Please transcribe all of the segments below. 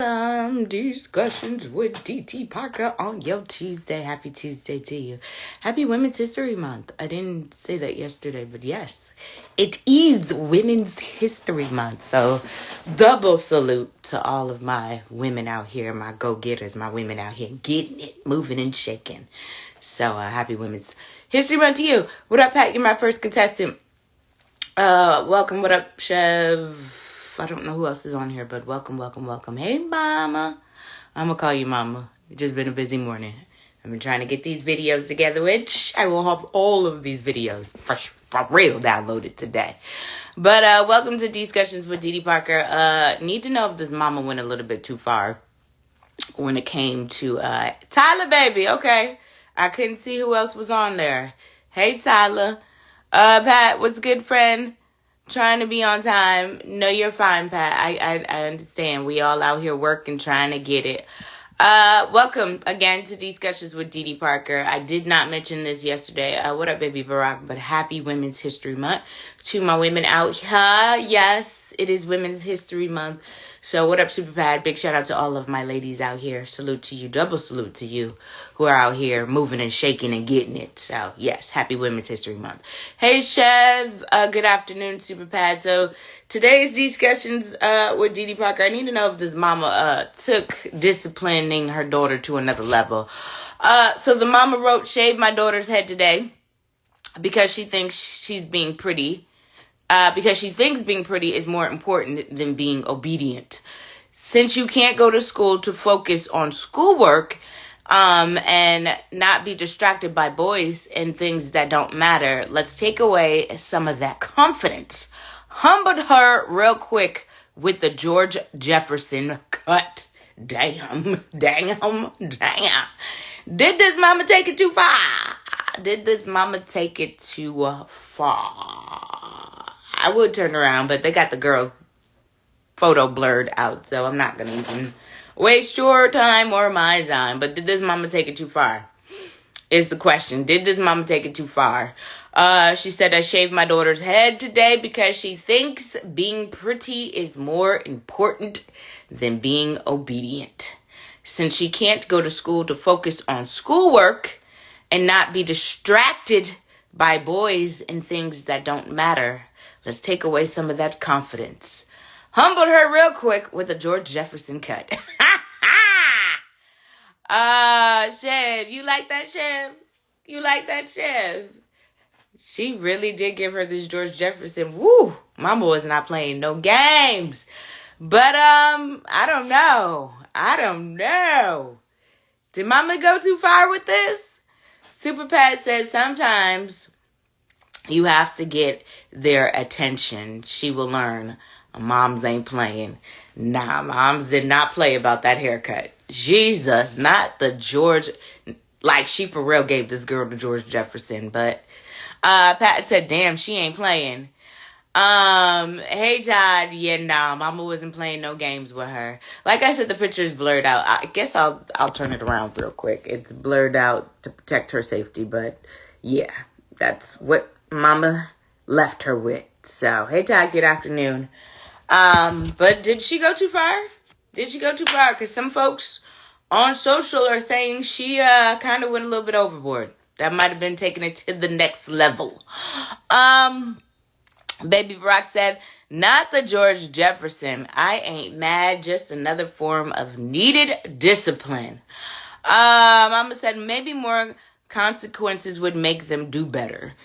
Some discussions with DT Parker on your Tuesday. Happy Tuesday to you. Happy Women's History Month. I didn't say that yesterday, but yes, it is Women's History Month. So double salute to all of my women out here, my go-getters, my women out here getting it, moving and shaking. So happy Women's History Month to you. What up, Pat? You're my first contestant. Welcome. What up, Chev? I don't know who else is on here, but welcome. Hey, Mama. I'm going to call you Mama. It's just been a busy morning. I've been trying to get these videos together, which I will have all of these videos for real downloaded today. But welcome to Discussions with DT Parker. Need to know if this mama went a little bit too far when it came to Tyler, baby. Okay. I couldn't see who else was on there. Hey, Tyler. Pat, what's good, friend? Trying to be on time. No, you're fine, Pat. I understand. We all out here working, trying to get it. Welcome again to Discussions with DT Parker. I did not mention this yesterday. What up, baby Barack? But happy Women's History Month to my women out here. Yes, it is Women's History Month. So what up, Super Pad? Big shout out to all of my ladies out here. Salute to you. Double salute to you who are out here moving and shaking and getting it. So yes, happy Women's History Month. Hey, Chev. Good afternoon, Super Pad. So today's discussions with DT Parker. I need to know if this mama took disciplining her daughter to another level. So the mama wrote, "Shave my daughter's head today because she thinks she's being pretty." Because she thinks being pretty is more important than being obedient. Since you can't go to school to focus on schoolwork and not be distracted by boys and things that don't matter, let's take away some of that confidence. Humbled her real quick with the George Jefferson cut. Damn. Did this mama take it too far? Did this mama take it too far? I would turn around, but they got the girl photo blurred out, so I'm not going to even waste your time or my time. But did this mama take it too far? Is the question. Did this mama take it too far? She said, "I shaved my daughter's head today because she thinks being pretty is more important than being obedient. Since she can't go to school to focus on schoolwork and not be distracted by boys and things that don't matter, let's take away some of that confidence." Humbled her real quick with a George Jefferson cut. Chev, you like that, Chev? You like that, Chev? She really did give her this George Jefferson. Woo! Mama was not playing no games. But, I don't know. Did mama go too far with this? Super Pat says sometimes you have to get their attention. She will learn. Moms ain't playing. Nah, moms did not play about that haircut. Jesus, not the George. Like, she for real gave this girl to George Jefferson. But Pat said, damn, she ain't playing. Hey, Todd. Yeah, nah, mama wasn't playing no games with her. Like I said, the picture is blurred out. I guess I'll turn it around real quick. It's blurred out to protect her safety. But, yeah, that's what mama left her with. So, hey, Todd, good afternoon. But did she go too far? Because some folks on social are saying she kind of went a little bit overboard. That might have been taking it to the next level. Baby Barack said, "Not the George Jefferson. I ain't mad. Just another form of needed discipline." Mama said maybe more consequences would make them do better.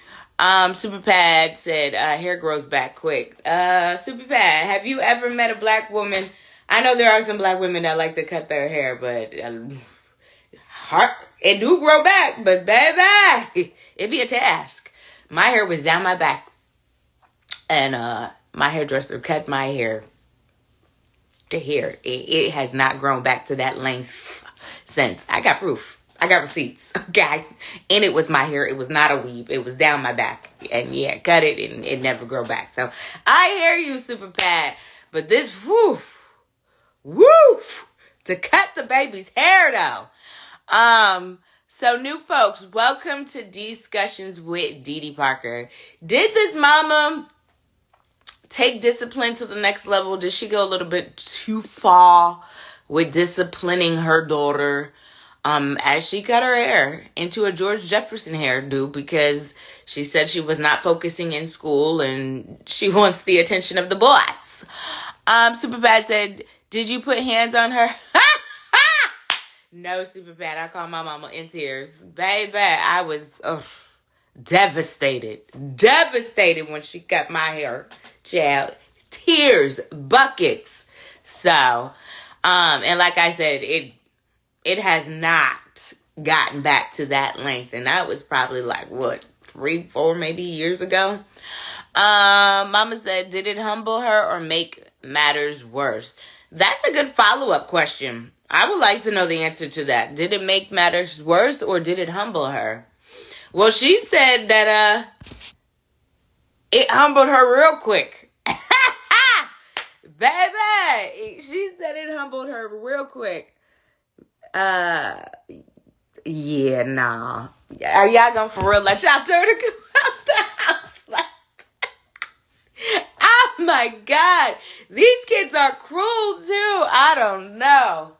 Super Pad said, hair grows back quick. Super Pad, have you ever met a black woman? I know there are some black women that like to cut their hair, but it do grow back, but baby, it be a task. My hair was down my back, and my hairdresser cut my hair to here. It has not grown back to that length since. I got proof. I got receipts, okay? And it was my hair. It was not a weave. It was down my back. And yeah, cut it and it never grow back. So I hear you, Super Pad. But this, woo, to cut the baby's hair though. So new folks, welcome to Discussions with DT Parker. Did this mama take discipline to the next level? Did she go a little bit too far with disciplining her daughter as she cut her hair into a George Jefferson hairdo because she said she was not focusing in school and she wants the attention of the boys. Superbad said, did you put hands on her? No, Superbad. I called my mama in tears. Baby, I was devastated. Devastated when she cut my hair. Child. Tears. Buckets. So, and like I said, it has not gotten back to that length. And that was probably like, 3, 4 maybe years ago. Mama said, did it humble her or make matters worse? That's a good follow-up question. I would like to know the answer to that. Did it make matters worse or did it humble her? Well, she said that it humbled her real quick. Baby, she said it humbled her real quick. Yeah, nah. Are y'all gonna for real let y'all turn to go out the house like that? Oh my God. These kids are cruel too. I don't know.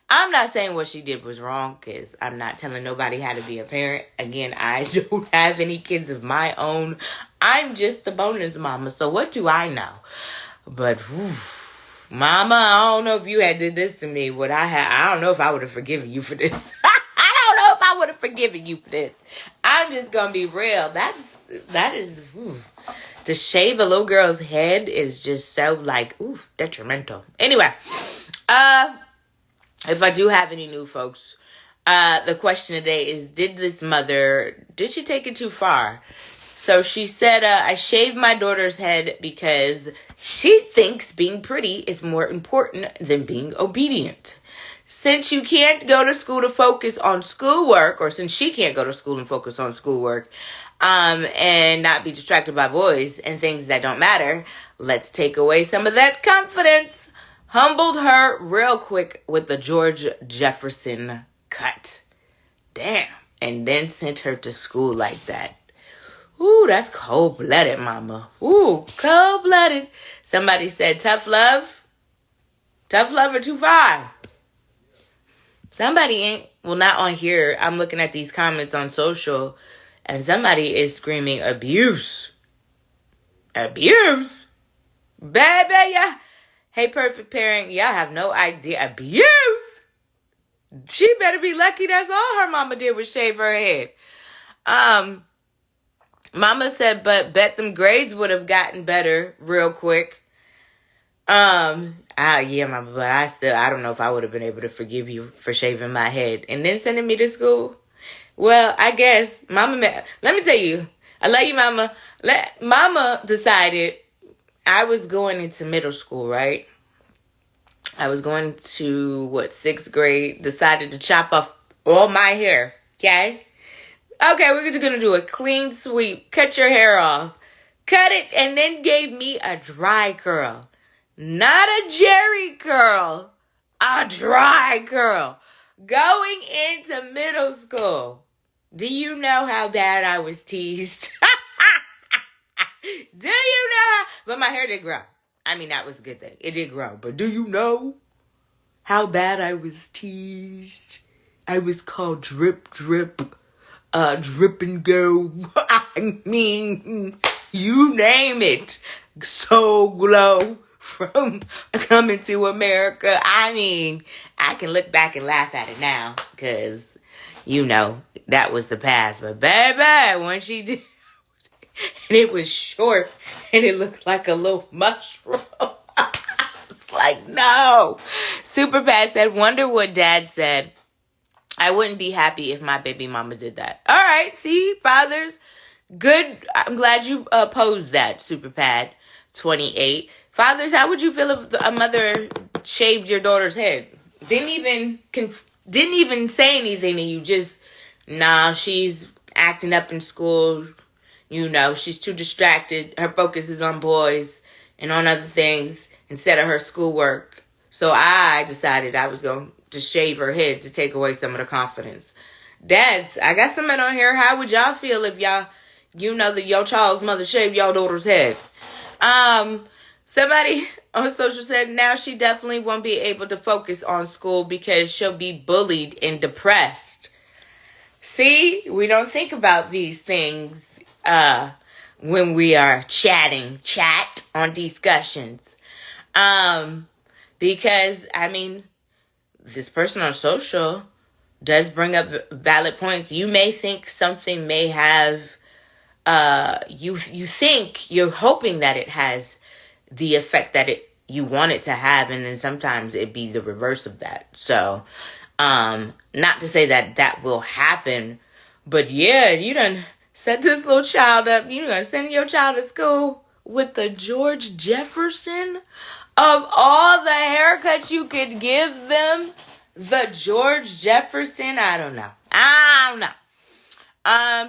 I'm not saying what she did was wrong because I'm not telling nobody how to be a parent. Again, I don't have any kids of my own. I'm just a bonus mama. So what do I know? But, mama, I don't know if you had did this to me. I don't know if I would have forgiven you for this. I don't know if I would have forgiven you for this. I'm just going to be real. That is, to shave a little girl's head is just so detrimental. Anyway, if I do have any new folks, the question today is, did she take it too far? So she said, I shaved my daughter's head because she thinks being pretty is more important than being obedient. Since you can't go to school to focus on schoolwork, or since she can't go to school and focus on schoolwork, and not be distracted by boys and things that don't matter, let's take away some of that confidence. Humbled her real quick with the George Jefferson cut. Damn. And then sent her to school like that. Ooh, that's cold-blooded, mama. Ooh, cold-blooded. Somebody said, tough love? Tough love or too far? Somebody ain't, not on here. I'm looking at these comments on social, and somebody is screaming abuse. Abuse? Baby, yeah. Hey, perfect parent, y'all have no idea. Abuse? She better be lucky that's all her mama did was shave her head. Mama said, but bet them grades would have gotten better real quick. Yeah, mama, but I don't know if I would have been able to forgive you for shaving my head and then sending me to school. Well, I guess, mama, let me tell you, I love you, mama. Mama decided I was going into middle school, right? I was going to, 6th grade, decided to chop off all my hair, okay? Okay, we're just going to do a clean sweep, cut your hair off, cut it, and then gave me a dry curl. Not a Jerry curl, a dry curl. Going into middle school. Do you know how bad I was teased? Do you know? But my hair did grow. I mean, that was a good thing. It did grow. But do you know how bad I was teased? I was called drip, drip and go. I mean, you name it. So glow from Coming to America. I mean, I can look back and laugh at it now because, that was the past. But baby, when she did, and it was short, and it looked like a little mushroom. Like, no. Superbad said, wonder what dad said. I wouldn't be happy if my baby mama did that. All right, see, fathers, good. I'm glad you posed that, Superpad 28. Fathers, how would you feel if a mother shaved your daughter's head? Didn't even say anything to you. Just, she's acting up in school. She's too distracted. Her focus is on boys and on other things instead of her schoolwork. So I decided I was going to shave her head to take away some of the confidence. Dads, I got some men on here. How would y'all feel if y'all, that your child's mother shaved your daughter's head? Somebody on social said now she definitely won't be able to focus on school because she'll be bullied and depressed. See, we don't think about these things when we are chat on discussions. Because, I mean, this person on social does bring up valid points. You may think something may have, you think, you're hoping that it has the effect that you want it to have, and then sometimes it be the reverse of that. So, not to say that will happen, but yeah, you done set this little child up. You done send your child to school with the George Jefferson of all the haircuts you could give them. The George Jefferson, I don't know.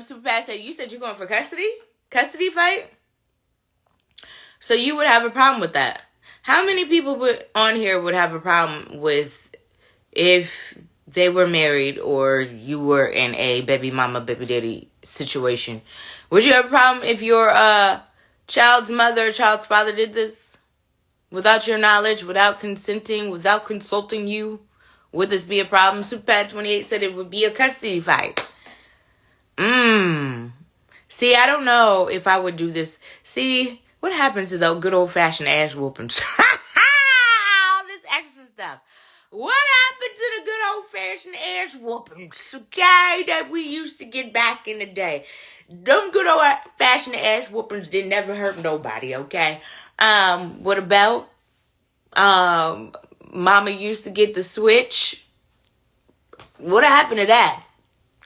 Super Pat said, you said you're going for custody fight? So you would have a problem with that. How many people on here would have a problem with if they were married or you were in a baby mama, baby daddy situation? Would you have a problem if your child's mother, child's father did this without your knowledge, without consenting, without consulting you? Would this be a problem? SuperPat28 said it would be a custody fight. See, I don't know if I would do this. See, what happens to those good old-fashioned ass whoopings? All this extra stuff. What happened to the good old-fashioned ass whoopings, okay, that we used to get back in the day? Them good old-fashioned ass whoopings didn't never hurt nobody, okay? What about, Mama used to get the switch? What happened to that?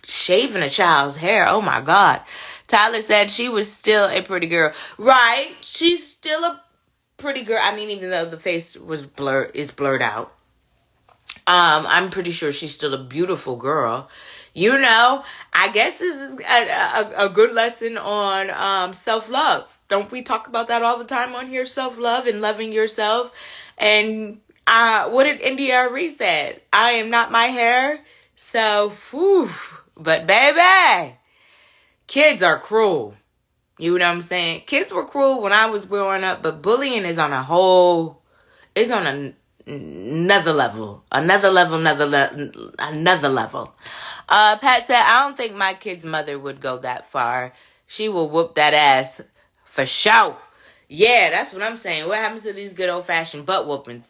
Shaving a child's hair, oh my God. Tyler said she was still a pretty girl. Right, she's still a pretty girl. I mean, even though the face is blurred out. I'm pretty sure she's still a beautiful girl. You know, I guess this is a good lesson on self-love. Don't we talk about that all the time on here? Self-love and loving yourself. And what did India Arie said? I am not my hair. So, whew. But baby, kids are cruel. You know what I'm saying? Kids were cruel when I was growing up, but bullying is on another level. Another level. Pat said, I don't think my kid's mother would go that far. She will whoop that ass for sure. Yeah, that's what I'm saying. What happens to these good old-fashioned butt whoopings?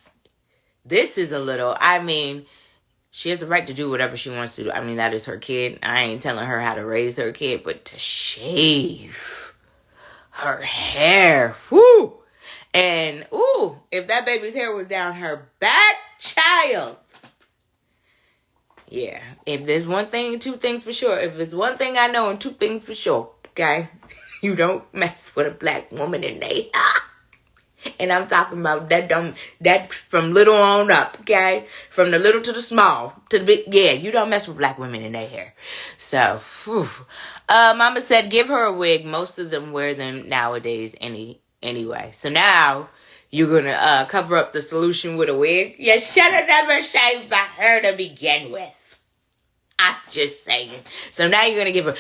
This is a little, I mean, she has the right to do whatever she wants to do. I mean, that is her kid. I ain't telling her how to raise her kid, but to shave her hair, whoo! And, ooh, if that baby's hair was down her back, child. Yeah, if there's one thing, two things for sure. If there's one thing I know and two things for sure, okay? You don't mess with a black woman in there. And I'm talking about that from little on up, okay? From the little to the small to the big. Yeah, you don't mess with black women in their hair. So, whew. Mama said give her a wig. Most of them wear them nowadays anyway. So now you're going to cover up the solution with a wig? You should have never shaved the hair to begin with. I'm just saying. So now you're going to give her,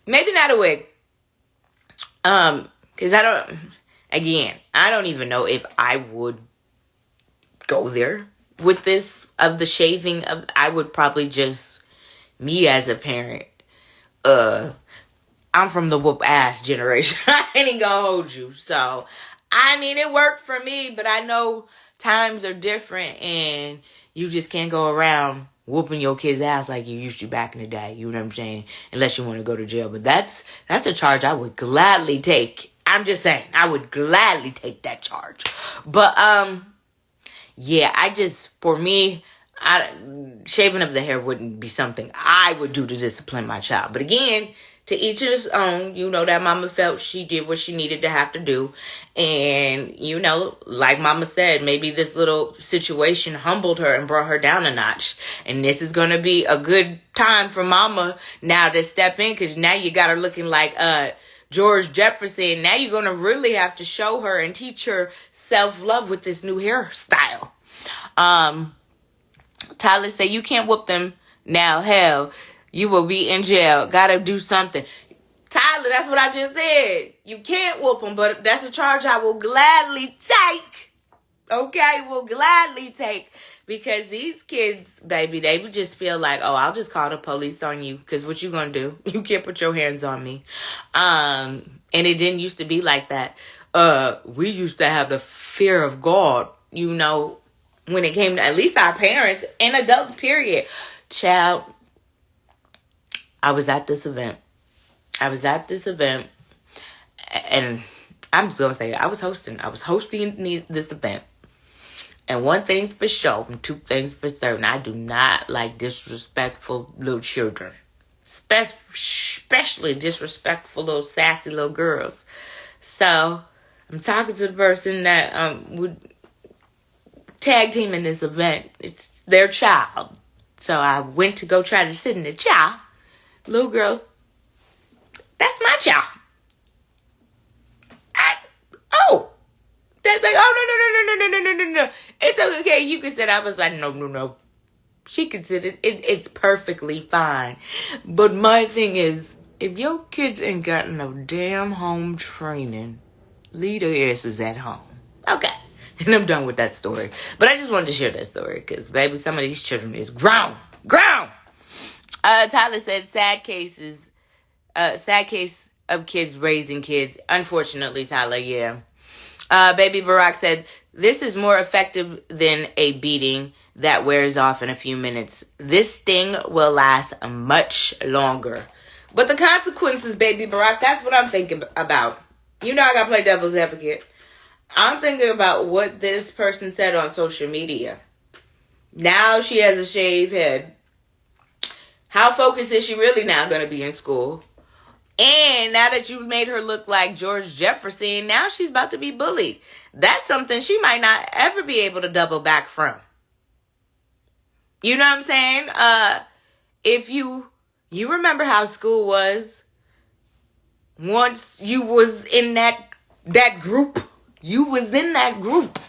maybe not a wig. Because I don't even know if I would go there with this of the shaving of. I would probably just, me as a parent, I'm from the whoop ass generation. I ain't gonna hold you. So, I mean, it worked for me, but I know times are different and you just can't go around whooping your kid's ass like you used to back in the day. You know what I'm saying? Unless you want to go to jail. But that's a charge I would gladly take. I'm just saying, I would gladly take that charge. But, yeah, for me, shaving of the hair wouldn't be something I would do to discipline my child. But again, to each his own. You know, that mama felt she did what she needed to have to do. And, you know, like mama said, maybe this little situation humbled her and brought her down a notch. And this is going to be a good time for mama now to step in, because now you got her looking like George Jefferson. Now you're going to really have to show her and teach her self-love with this new hairstyle. Tyler said, you can't whoop them now. Hell, you will be in jail. Gotta do something. Tyler, Tyler, that's what I just said. You can't whoop them, but that's a charge I will gladly take. Okay, will gladly take. Because these kids, baby, they would just feel like, oh, I'll just call the police on you. Because what you gonna do? You can't put your hands on me. And it didn't used to be like that. We used to have the fear of God, you know, when it came to at least our parents and adults, period. Child, I was at this event. And I'm just going to say it. I was hosting this event. And one thing's for sure, and two things for certain. I do not like disrespectful little children. Especially disrespectful little sassy little girls. So, I'm talking to the person that would tag team in this event. It's their child. So, I went to go try to sit in the child. Little girl, that's my child. That's like, oh, no. It's okay. You can sit. I was like, no. She could sit. It's perfectly fine. But my thing is, if your kids ain't got no damn home training, leave their asses at home. Okay. And I'm done with that story. But I just wanted to share that story because, baby, some of these children is grown. Tyler said, sad case of kids raising kids. Unfortunately, Tyler, yeah. Baby Barack said, this is more effective than a beating that wears off in a few minutes. This sting will last much longer. But the consequences, Baby Barack, that's what I'm thinking about. You know I gotta play devil's advocate. I'm thinking about what this person said on social media. Now she has a shaved head. How focused is she really now going to be in school? And now that you've made her look like George Jefferson, now she's about to be bullied. That's something she might not ever be able to double back from. You know what I'm saying? If you remember how school was once you was in that group. You was in that group.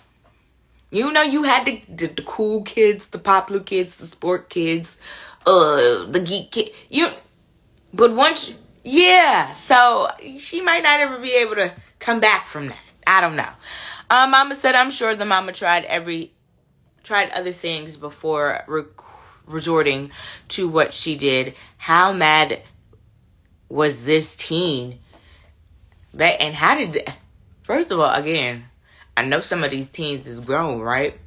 You know, you had the cool kids, the popular kids, the sport kids, the geek kid. But once, yeah. So she might not ever be able to come back from that. I don't know. Mama said, I'm sure the mama tried other things before resorting to what she did. How mad was this teen? And how did? First of all, again, I know some of these teens is grown, right?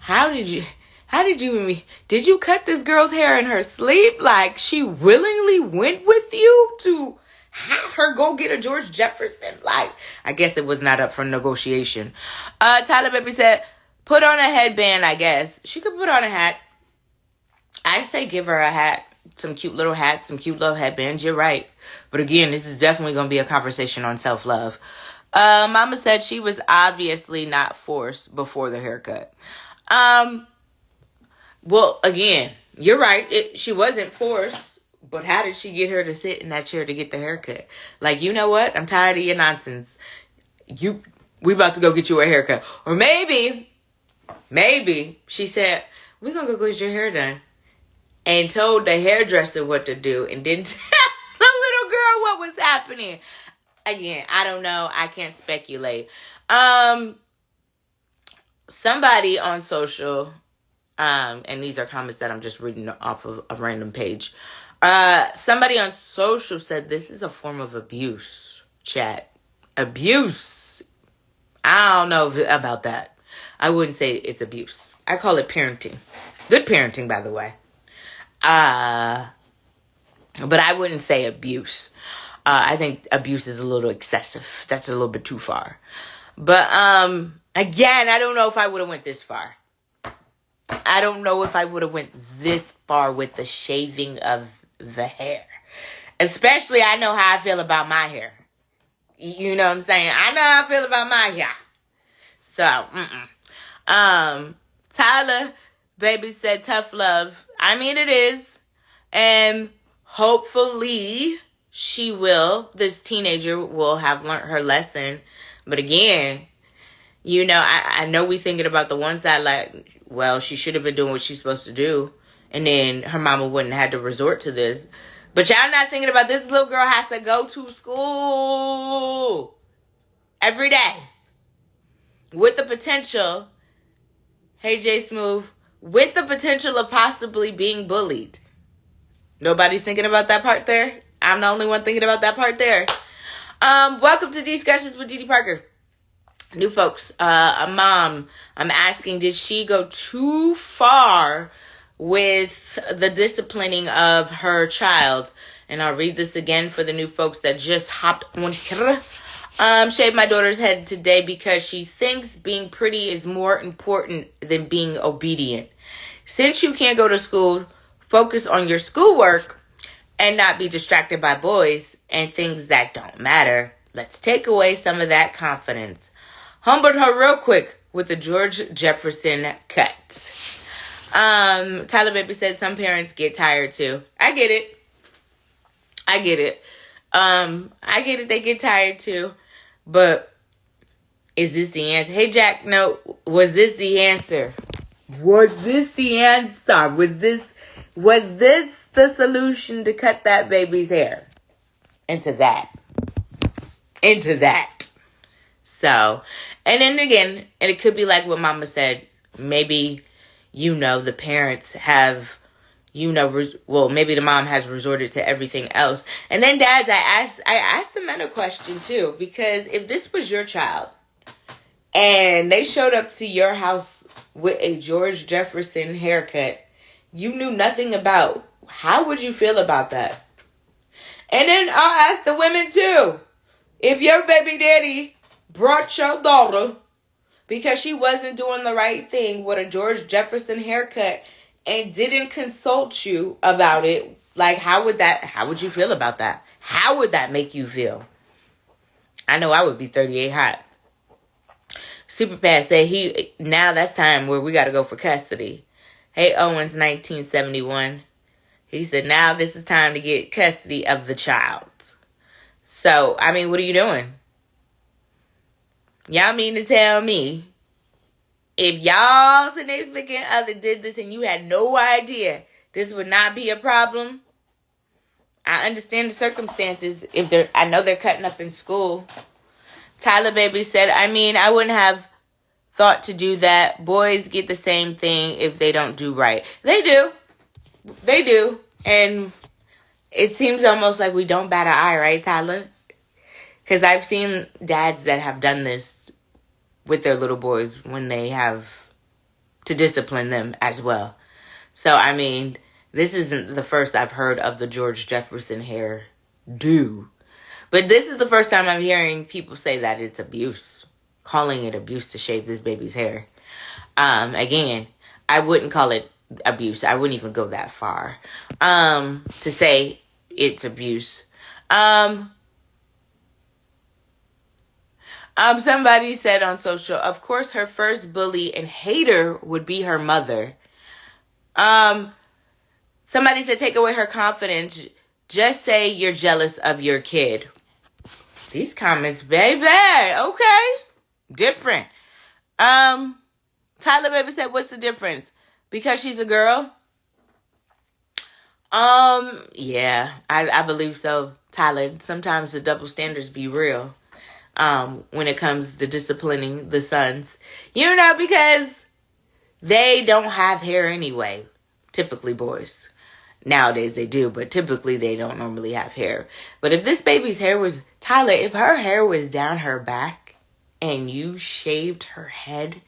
Did you cut this girl's hair in her sleep? Like, she willingly went with you to have her go get a George Jefferson? Like, I guess it was not up for negotiation. Tyler Baby said, put on a headband, I guess. She could put on a hat. I say give her a hat. Some cute little hats, some cute little headbands. You're right. But again, this is definitely going to be a conversation on self-love. Mama said she was obviously not forced before the haircut. Well, again, you're right. She wasn't forced. But how did she get her to sit in that chair to get the haircut? Like, you know what? I'm tired of your nonsense. We about to go get you a haircut. Or maybe she said, we're going to go get your hair done. And told the hairdresser what to do. And didn't tell the little girl what was happening. Again, I don't know. I can't speculate. Somebody on social, and these are comments that I'm just reading off of a random page. Somebody on social said this is a form of abuse. Chat. Abuse. I don't know about that. I wouldn't say it's abuse. I call it parenting. Good parenting, by the way. But I wouldn't say abuse. I think abuse is a little excessive. That's a little bit too far. But, again, I don't know if I would have went this far. I don't know if I would have went this far with the shaving of the hair. Especially, I know how I feel about my hair. You know what I'm saying? I know how I feel about my hair. So, Tyler Baby said tough love. I mean, it is. And hopefully this teenager will have learned her lesson. But again, you know, I know we thinking about the one side like, well, she should have been doing what she's supposed to do. And then her mama wouldn't have had to resort to this. But y'all not thinking about this little girl has to go to school every day with the potential, hey Jay Smooth, with the potential of possibly being bullied. Nobody's thinking about that part there? I'm the only one thinking about that part there. Welcome to Discussions with DD Parker. New folks, a mom, I'm asking, did she go too far with the disciplining of her child? And I'll read this again for the new folks that just hopped on here. Shaved my daughter's head today because she thinks being pretty is more important than being obedient. Since you can't go to school, focus on your schoolwork and not be distracted by boys and things that don't matter. Let's take away some of that confidence. Humbled her real quick with the George Jefferson cut. Tyler Baby said some parents get tired too. I get it. I get it. They get tired too. But is this the answer? Hey, Jack, no. Was this the answer? Was this the answer? Was this the solution to cut that baby's hair? Into that. So, and then again, and it could be like what Mama said. Maybe, the parents have, maybe the mom has resorted to everything else. And then dads, I asked the men a question too, because if this was your child and they showed up to your house with a George Jefferson haircut you knew nothing about, how would you feel about that? And then I'll ask the women too. If your baby daddy brought your daughter because she wasn't doing the right thing with a George Jefferson haircut and didn't consult you about it, like how would you feel about that? How would that make you feel? I know I would be 38 hot. Superpass said now that's time where we got to go for custody. Hey Owens 1971. He said now this is time to get custody of the child. So, I mean, what are you doing? Y'all mean to tell me if y'all significant other did this and you had no idea this would not be a problem? I understand the circumstances. I know they're cutting up in school. Tyler Baby said, I wouldn't have thought to do that. Boys get the same thing if they don't do right. They do. And it seems almost like we don't bat an eye, right, Tyler? Because I've seen dads that have done this with their little boys when they have to discipline them as well. So, this isn't the first I've heard of the George Jefferson hair do. But this is the first time I'm hearing people say that it's abuse. Calling it abuse to shave this baby's hair. Again, I wouldn't call it abuse. I wouldn't even go that far to say it's abuse. Somebody said on social, of course her first bully and hater would be her mother. Somebody said take away her confidence. Just say you're jealous of your kid. These comments, baby. Okay. Different. Tyler Baby said, what's the difference? Because she's a girl? Yeah, I believe so, Tyler. Sometimes the double standards be real. When it comes to disciplining the sons. Because they don't have hair anyway. Typically boys. Nowadays they do, but typically they don't normally have hair. But if this baby's hair was, Tyler, if her hair was down her back and you shaved her head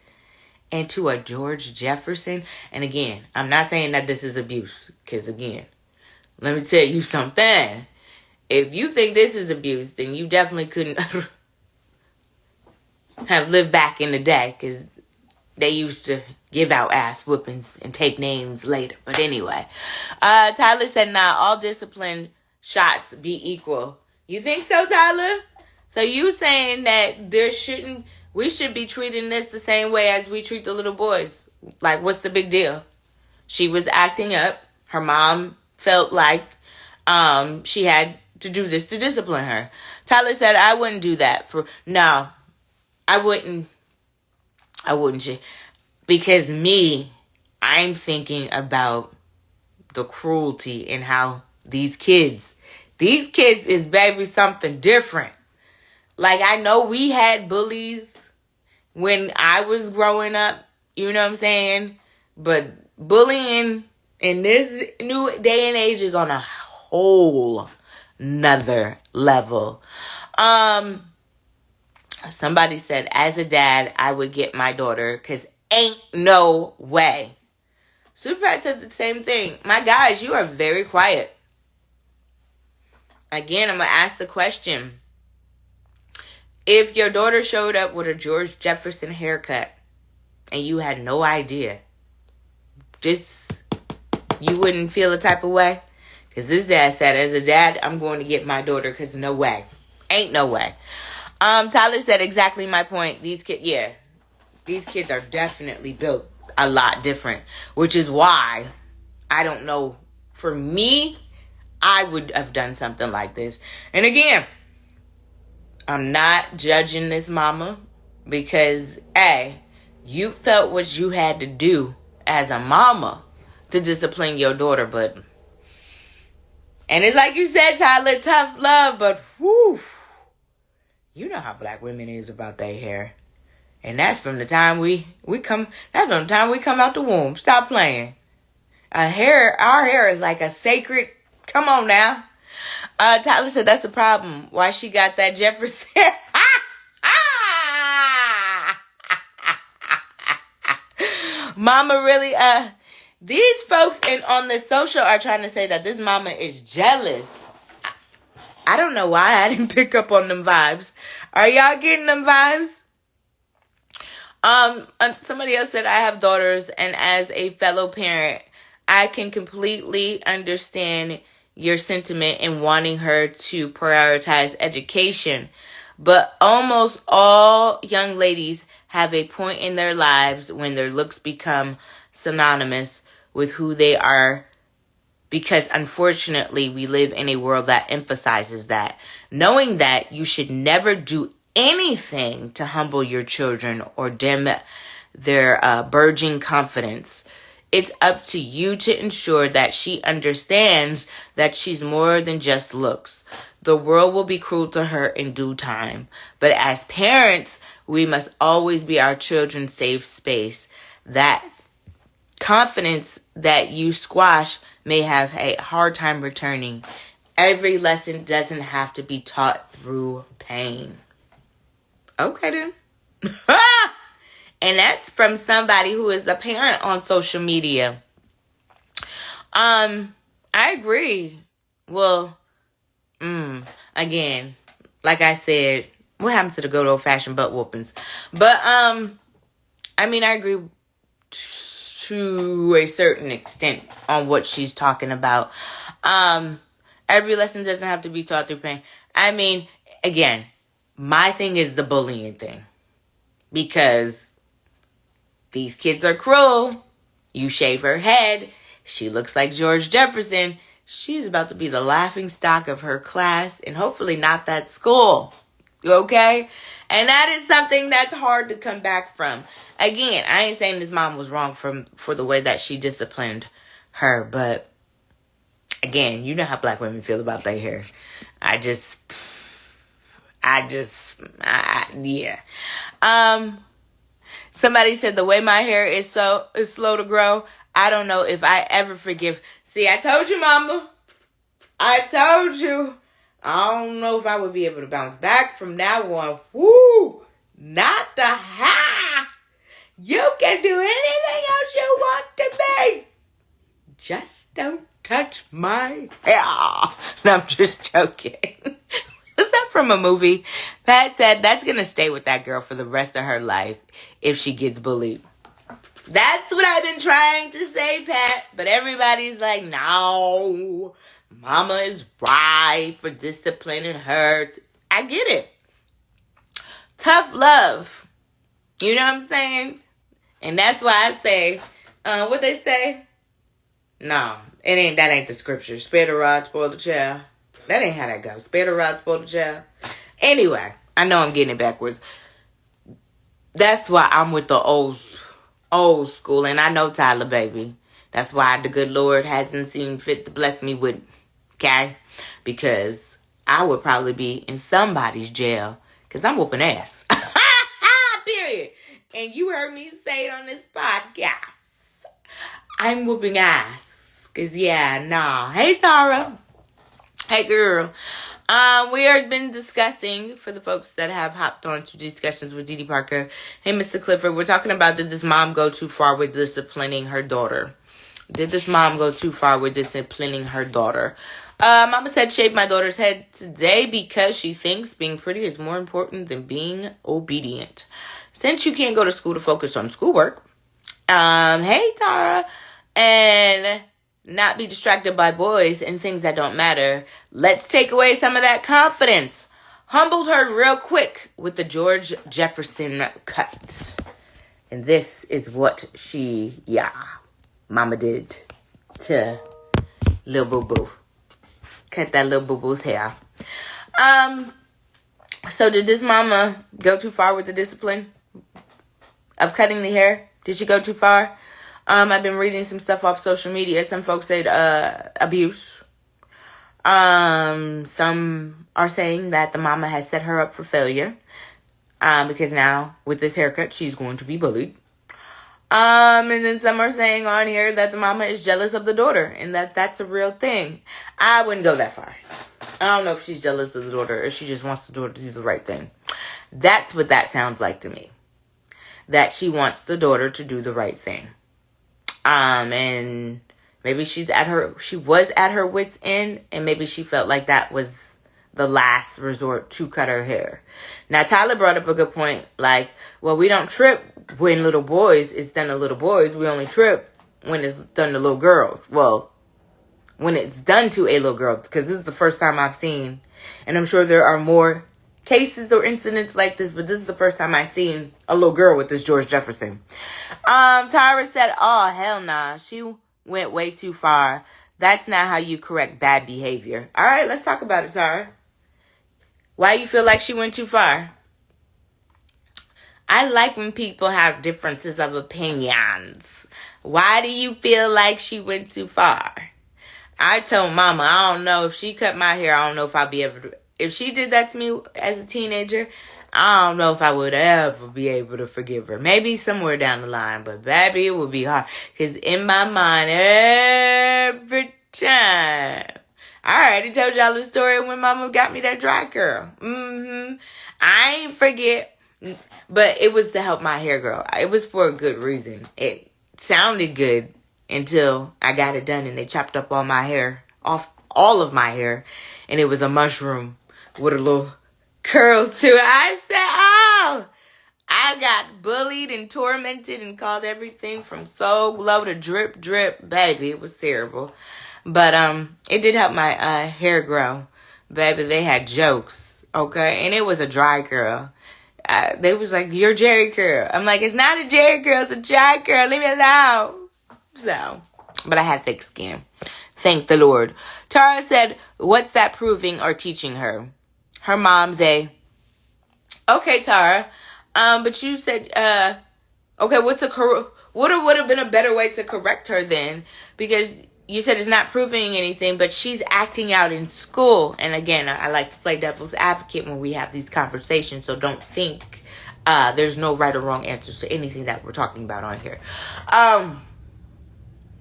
into a George Jefferson, and again, I'm not saying that this is abuse, because again, let me tell you something. If you think this is abuse, then you definitely couldn't have lived back in the day, because they used to give out ass whoopings and take names later. But anyway, Tyler said, nah, all discipline shots be equal. You think so, Tyler? So you saying that we should be treating this the same way as we treat the little boys? Like, what's the big deal? She was acting up. Her mom felt like she had to do this to discipline her. Tyler said, I wouldn't do that. No, I wouldn't. Because I'm thinking about the cruelty and how These kids is, baby, something different. Like, I know we had bullies when I was growing up, you know what I'm saying? But bullying in this new day and age is on a whole nother level. Somebody said, as a dad, I would get my daughter, because ain't no way. Superpat said the same thing. My guys, you are very quiet. Again, I'm going to ask the question. If your daughter showed up with a George Jefferson haircut and you had no idea, you wouldn't feel a type of way? Because this dad said, as a dad, I'm going to get my daughter, because no way. Ain't no way. Tyler said exactly my point. These kids are definitely built a lot different, which is why I don't know. For me, I would have done something like this. And again, I'm not judging this mama, because, A, you felt what you had to do as a mama to discipline your daughter, but, and it's like you said, Tyler, tough love, but whoo, you know how black women is about their hair. And that's from the time that's from the time we come out the womb. Stop playing. Our hair is like a sacred, come on now. Tyler said that's the problem. Why she got that Jefferson? Mama really, these folks on the social are trying to say that this mama is jealous. I don't know why I didn't pick up on them vibes. Are y'all getting them vibes? Somebody else said, I have daughters, and as a fellow parent, I can completely understand your sentiment in wanting her to prioritize education. But almost all young ladies have a point in their lives when their looks become synonymous with who they are, because unfortunately we live in a world that emphasizes that. Knowing that, you should never do anything to humble your children or dim their burgeoning confidence. It's up to you to ensure that she understands that she's more than just looks. The world will be cruel to her in due time. But as parents, we must always be our children's safe space. That confidence that you squash may have a hard time returning. Every lesson doesn't have to be taught through pain. Okay then. And that's from somebody who is a parent on social media. I agree. Well, again, like I said, what happens to the good old fashioned butt whoopings? But, I mean, I agree to a certain extent on what she's talking about. Every lesson doesn't have to be taught through pain. I mean, again, my thing is the bullying thing. Because these kids are cruel. You shave her head. She looks like George Jefferson. She's about to be the laughing stock of her class and hopefully not that school. Okay? And that is something that's hard to come back from. Again, I ain't saying this mom was wrong for the way that she disciplined her. But, again, you know how black women feel about their hair. Yeah. Somebody said the way my hair is slow to grow, I don't know if I ever forgive. See, I told you, mama. I told you. I don't know if I would be able to bounce back from now on. Woo! Not the ha! You can do anything else you want to be. Just don't touch my hair. No, I'm just joking. Was that from a movie? Pat said that's going to stay with that girl for the rest of her life if she gets bullied. That's what I've been trying to say, Pat. But everybody's like, no, mama is right for disciplining her. I get it. Tough love. You know what I'm saying? And that's why I say, what they say? No, that ain't the scripture. Spare the rod, spoil the child. That ain't how that goes. Spare the rod, spoil the child. Anyway, I know I'm getting it backwards. That's why I'm with the old school. And I know Tyler, baby. That's why the good Lord hasn't seen fit to bless me with Okay? Because I would probably be in somebody's jail because I'm whooping ass. Period. And you heard me say it on this podcast. I'm whooping ass. Because, Hey, Tara. Hey, girl. We have been discussing, for the folks that have hopped on to discussions with Dee Dee Parker. Hey, Mr. Clifford, we're talking about, did this mom go too far with disciplining her daughter? Did this mom go too far with disciplining her daughter? Mama said, shave my daughter's head today because she thinks being pretty is more important than being obedient. Since you can't go to school to focus on schoolwork, hey, Tara, and not be distracted by boys and things that don't matter, let's take away some of that confidence. Humbled her real quick with the George Jefferson cut. And this is what Mama did to Lil Boo Boo. Cut that Lil Boo Boo's hair. So did this mama go too far with the discipline of cutting the hair? Did she go too far? I've been reading some stuff off social media. Some folks said abuse. Some are saying that the mama has set her up for failure. Because now with this haircut, she's going to be bullied. And then some are saying on here that the mama is jealous of the daughter and that's a real thing. I wouldn't go that far. I don't know if she's jealous of the daughter or she just wants the daughter to do the right thing. That's what that sounds like to me. That she wants the daughter to do the right thing. And maybe she was at her wit's end, and maybe she felt like that was the last resort to cut her hair. Now, Tyler brought up a good point, like, well, we don't trip when little boys, it's done to little boys. We only trip when it's done to little girls. Well, when it's done to a little girl, because this is the first time I've seen, and I'm sure there are more cases or incidents like this, but this is the first time I've seen a little girl with this George Jefferson. Tyra said, oh, hell nah. She went way too far. That's not how you correct bad behavior. All right, let's talk about it, Tyra. Why you feel like she went too far? I like when people have differences of opinions. Why do you feel like she went too far? I told Mama, I don't know if she cut my hair. I don't know if I'll be able to. If she did that to me as a teenager, I don't know if I would ever be able to forgive her. Maybe somewhere down the line, but baby, it would be hard. Because in my mind, every time. I already told y'all the story when Mama got me that dry curl. I ain't forget. But it was to help my hair grow. It was for a good reason. It sounded good until I got it done and they chopped up all my hair, off all of my hair. And it was a mushroom with a little curl to it. I said, oh, I got bullied and tormented and called everything from so low to drip, drip. Baby, it was terrible. But it did help my hair grow. Baby, they had jokes, okay? And it was a dry curl. They was like, you're Jerry curl. I'm like, it's not a Jerry curl, it's a dry curl. Leave me alone. So, but I had thick skin. Thank the Lord. Tara said, what's that proving or teaching her? Her mom's okay, Tara. But you said, okay, what would have been a better way to correct her then? Because you said it's not proving anything, but she's acting out in school. And again, I like to play devil's advocate when we have these conversations. So don't think there's no right or wrong answers to anything that we're talking about on here.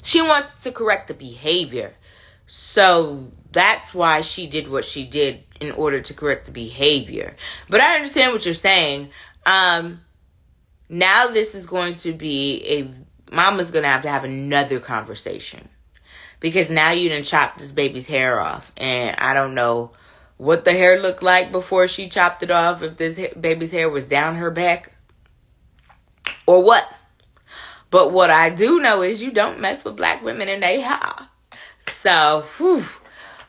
She wants to correct the behavior. So that's why she did what she did in order to correct the behavior. But I understand what you're saying. Now this is going to be Mama's going to have another conversation. Because now you done chopped this baby's hair off. And I don't know what the hair looked like before she chopped it off. If this baby's hair was down her back. Or what. But what I do know is you don't mess with black women and they hair. So,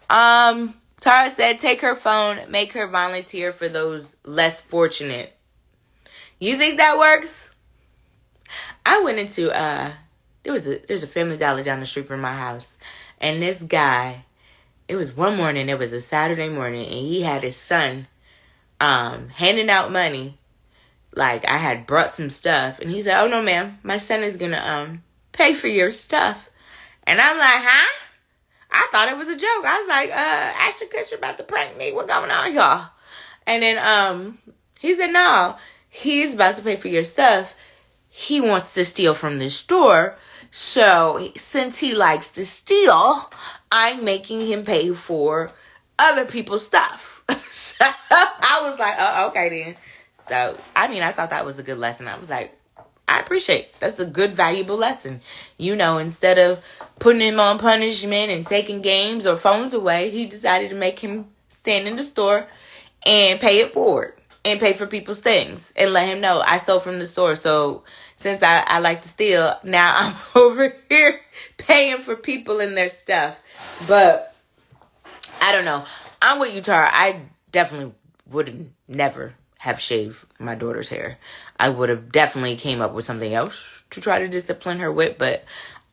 Tara said, take her phone, make her volunteer for those less fortunate. You think that works? I went into, there's a Family Dollar down the street from my house. And this guy, it was one morning, it was a Saturday morning, and he had his son handing out money. Like, I had brought some stuff. And he said, oh, no, ma'am, my son is going to pay for your stuff. And I'm like, huh? I thought it was a joke. I was like, Ashton Kutcher about to prank me. What going on, y'all? And then he said, no, he's about to pay for your stuff. He wants to steal from the store. So since he likes to steal, I'm making him pay for other people's stuff. So I was like, oh, okay then. So, I mean, I thought that was a good lesson. I was like, I appreciate it. That's a good, valuable lesson. You know, instead of putting him on punishment and taking games or phones away, he decided to make him stand in the store and pay it forward and pay for people's things and let him know I stole from the store. So since I like to steal, now I'm over here paying for people and their stuff. But I don't know. I'm with you, Tara. I definitely would never have shaved my daughter's hair. I would have definitely came up with something else to try to discipline her with. But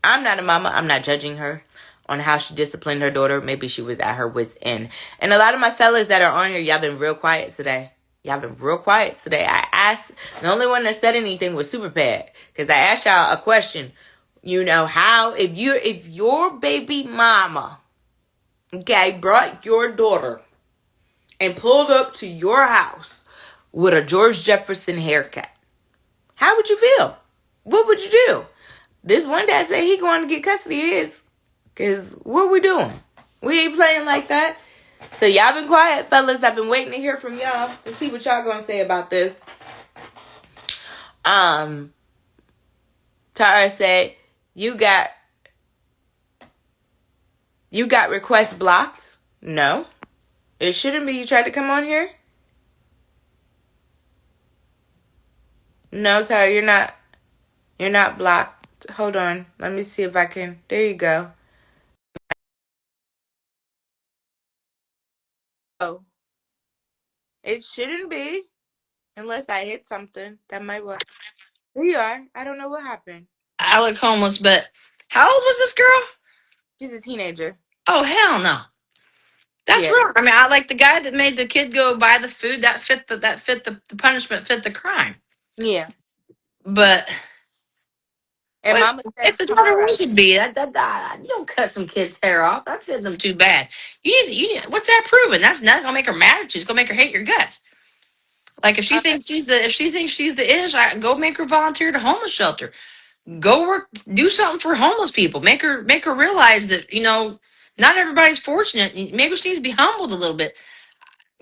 I'm not a mama. I'm not judging her on how she disciplined her daughter. Maybe she was at her wit's end. And a lot of my fellas that are on here, y'all been real quiet today. Y'all been real quiet today. I asked, the only one that said anything was Super Pad. Because I asked y'all a question. You know, how, if your baby mama, okay, brought your daughter and pulled up to your house with a George Jefferson haircut, how would you feel? What would you do? This one dad said he going to get custody of his. Because what we doing? We ain't playing like that. So y'all been quiet, fellas. I've been waiting to hear from y'all to see what y'all gonna say about this. Tara said, you got requests blocked? No. It shouldn't be. You tried to come on here? No, Tara, you're not blocked. Hold on. Let me see if I can. There you go. Oh. It shouldn't be. Unless I hit something. That might work. There you are. I don't know what happened. I look homeless, but how old was this girl? She's a teenager. Oh hell no. That's Yeah. wrong. I mean, I like the guy that made the kid go buy the food. The punishment fit the crime. Yeah. But And well, Mama if said, the daughter Tara. wants to be, you don't cut some kid's hair off. That's hitting them too bad. What's that proving? That's not gonna make her mad at you. It's gonna make her hate your guts. Like if she thinks she's the ish, go make her volunteer at a homeless shelter. Go work, do something for homeless people. Make her realize that not everybody's fortunate. Maybe she needs to be humbled a little bit.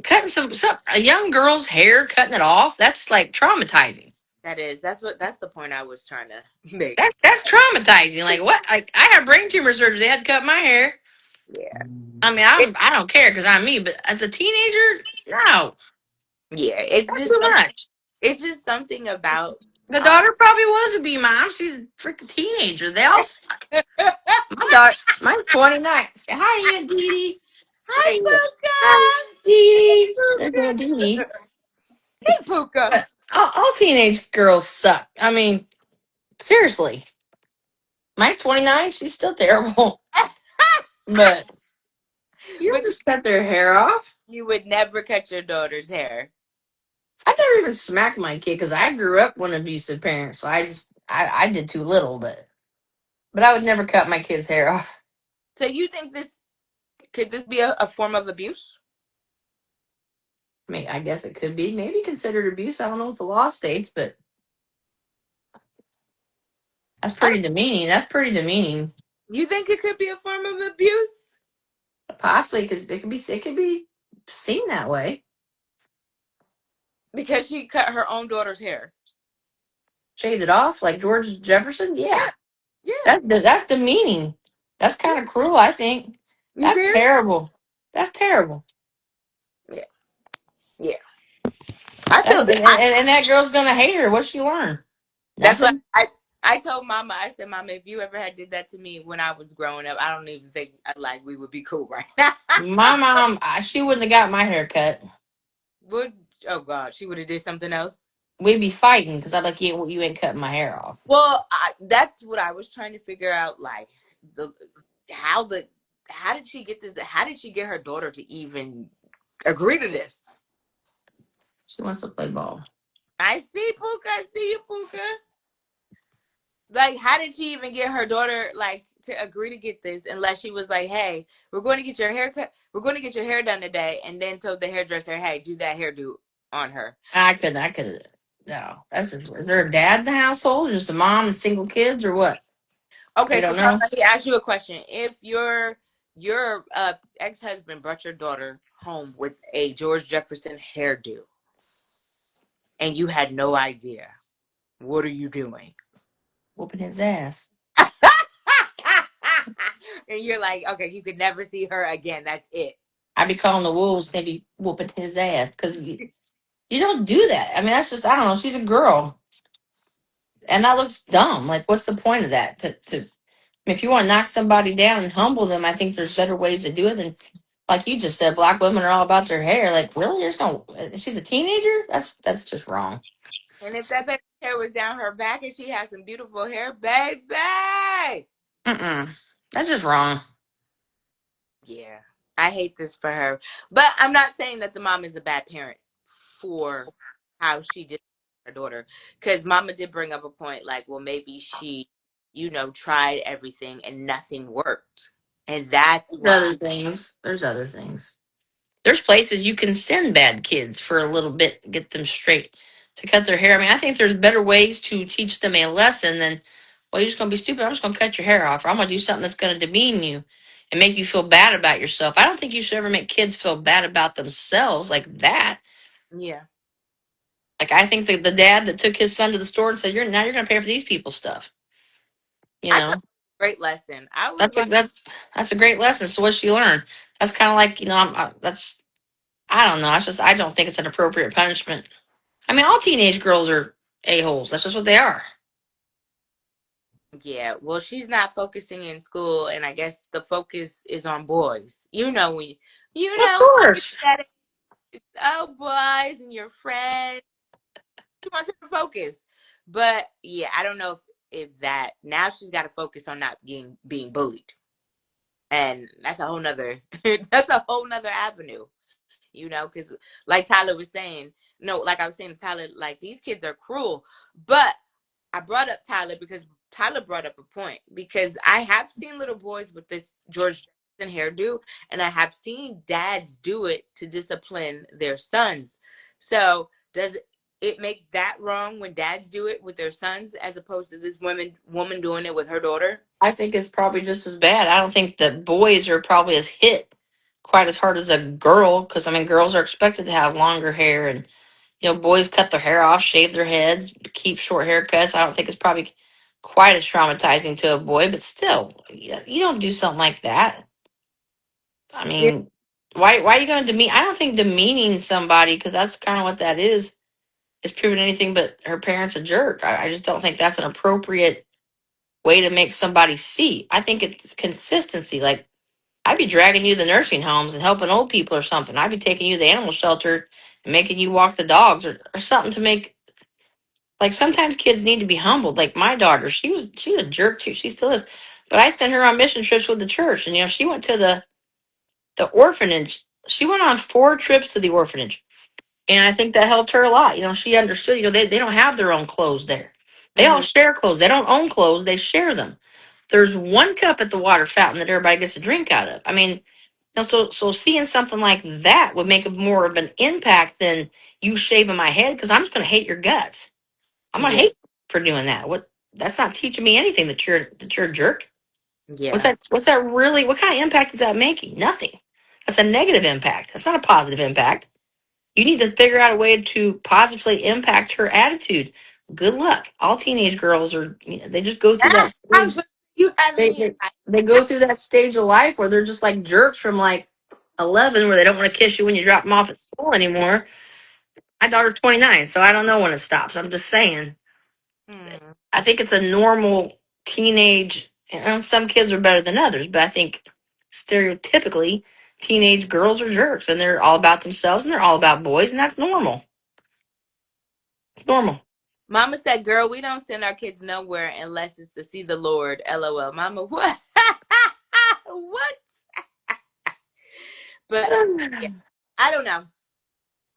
Cutting a young girl's hair, cutting it off. That's like traumatizing. That's the point I was trying to make. That's traumatizing. Like what? Like I had brain tumor surgery. They had to cut my hair. Yeah. I mean, It, I don't care because I'm me. But as a teenager, no, yeah. that's too much. It's just something about The um daughter probably was a B mom. She's a freaking teenager. They all suck. My daughter, mine's 29. Say hi, Aunt Dee Dee. Hi, Hi, hi, Puka. Dee Dee. There's Hey, Aunt Dee Dee. Puka. Hey, Puka. But all teenage girls suck. I mean, seriously. Mine's 29. She's still terrible. But you don't But just cut their hair off. you would never cut your daughter's hair. I never even smacked my kid because I grew up with an abusive parent. So I did too little. But I would never cut my kid's hair off. So you think could this be a form of abuse? I mean, I guess it could be maybe considered abuse. I don't know what the law states, but that's I pretty demeaning. That's pretty demeaning. You think it could be a form of abuse? Possibly because it could be seen that way. Because she cut her own daughter's hair. Shaved it off like George Jefferson. Yeah, Yeah. Yeah. that's demeaning. That's Yeah. kind of cruel. I think You that's serious? terrible. That's terrible. Yeah. Yeah. I feel That's that. and that girl's gonna hate her. What's she learn? That's what Nothing. I told Mama. I said, Mama, if you ever had did that to me when I was growing up, I don't even think like we would be cool right now. My mom, she wouldn't have got my hair cut. Would Oh God, she would have did something else. We'd be fighting because I'm like, you ain't cutting my hair off. Well, that's what I was trying to figure out. Like the how the how did she get this? How did she get her daughter to even agree to this? She wants to play ball. I see Puka. I see you, Puka. Like, how did she even get her daughter like to agree to get this unless she was like, "Hey, we're going to get your hair cut. We're going to get your hair done today," and then told the hairdresser, "Hey, do that hairdo on her." I could. No, is there a dad in the household? Just a mom and single kids, or what? We Okay, so don't Carl, know. let me ask you a question. If your ex husband brought your daughter home with a George Jefferson hairdo and you had no idea, what are you doing? Whooping his ass. And you're like, okay, you could never see her again. That's it. I'd be calling the wolves. They'd be whooping his ass because you don't do that. I mean, that's just I don't know. She's a girl, and that looks dumb. Like, what's the point of that? If you want to knock somebody down and humble them, I think there's better ways to do it than, like you just said, black women are all about their hair. Like, really? There's no. She's a teenager. That's just wrong. And if that baby's hair was down her back and she had some beautiful hair, baby. Mm-mm. That's just wrong. Yeah, I hate this for her. But I'm not saying that the mom is a bad parent for how she did her daughter. Because mama did bring up a point like, well, maybe she, tried everything and nothing worked. And that's There's why. other things. There's other things. There's places you can send bad kids for a little bit, get them straight to cut their hair. I mean, I think there's better ways to teach them a lesson than, well, you're just going to be stupid. I'm just going to cut your hair off, or I'm going to do something that's going to demean you and make you feel bad about yourself. I don't think you should ever make kids feel bad about themselves like that. Yeah. Like, I think the dad that took his son to the store and said, you're going to pay for these people's stuff. You I thought it know, was a great lesson. I was that's a, like, that's, that's a great lesson. So what she learned? That's kind of like, I don't know. I don't think it's an appropriate punishment. I mean, all teenage girls are a-holes. That's just what they are. yeah, well, she's not focusing in school. And I guess the focus is on boys. Of When you're course. that age, oh, boys and your friends. She wants her to focus. But yeah, I don't know if that now she's got to focus on not being bullied, and that's a whole nother that's a whole nother avenue. Because like Tyler was saying, no, like I was saying to Tyler, like these kids are cruel. But I brought up Tyler because Tyler brought up a point because I have seen little boys with this George Jefferson hairdo, and I have seen dads do it to discipline their sons. So does it make that wrong when dads do it with their sons as opposed to this woman doing it with her daughter? I think it's probably just as bad. I don't think that boys are probably as hit quite as hard as a girl because, I mean, girls are expected to have longer hair and, boys cut their hair off, shave their heads, keep short haircuts. I don't think it's probably quite as traumatizing to a boy, but still, you don't do something like that. I Yeah. mean, why are you going to demean? I don't think demeaning somebody, because that's kind of what that is proving anything but her parents a jerk. I just don't think that's an appropriate way to make somebody see. I think it's consistency. Like, I'd be dragging you to the nursing homes and helping old people or something. I'd be taking you to the animal shelter and making you walk the dogs or something to make, like, sometimes kids need to be humbled. Like my daughter, she's a jerk too. She still is. But I sent her on mission trips with the church, and she went to the orphanage. She went on 4 trips to the orphanage. And I think that helped her a lot. She understood, they don't have their own clothes there. They all Hmm. share clothes. They don't own clothes, they share them. There's one cup at the water fountain that everybody gets a drink out of. I mean, so seeing something like that would make more of an impact than you shaving my head, because I'm just going to hate your guts. I'm going to Yeah. hate you for doing that. That's not teaching me anything that you're a jerk. What's Yeah. that? What's that really? What kind of impact is that making? Nothing. That's a negative impact. That's not a positive impact. You need to figure out a way to positively impact her attitude. Good luck. All teenage girls they just go through that I'm stage. so you have They, any they they go through that stage of life where they're just like jerks from like 11, where they don't want to kiss you when you drop them off at school anymore. My daughter's 29, so I don't know when it stops. I'm just saying. Hmm. I think it's a normal teenage, and some kids are better than others, but I think stereotypically teenage girls are jerks and they're all about themselves and they're all about boys, and that's normal. It's normal. Mama said, "Girl, we don't send our kids nowhere unless it's to see the Lord." LOL. Mama, what? What? But yeah, I don't know.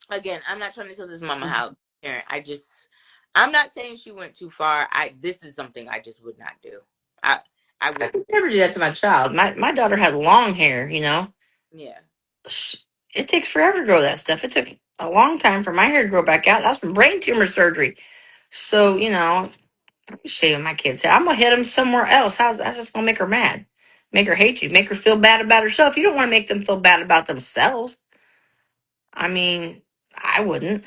Again, I'm not trying to tell this mama how parent. I just I'm not saying she went too far. This is something I just would not do. I I I wouldn't. could never do that to my child. My daughter had long hair, Yeah. Sh- It takes forever to grow that stuff. It took a long time for my hair to grow back out. That's from brain tumor surgery. So, I'm shaving my kid's head. I'm going to hit them somewhere else. That's just going to make her mad. Make her hate you. Make her feel bad about herself. You don't want to make them feel bad about themselves. I mean, I wouldn't.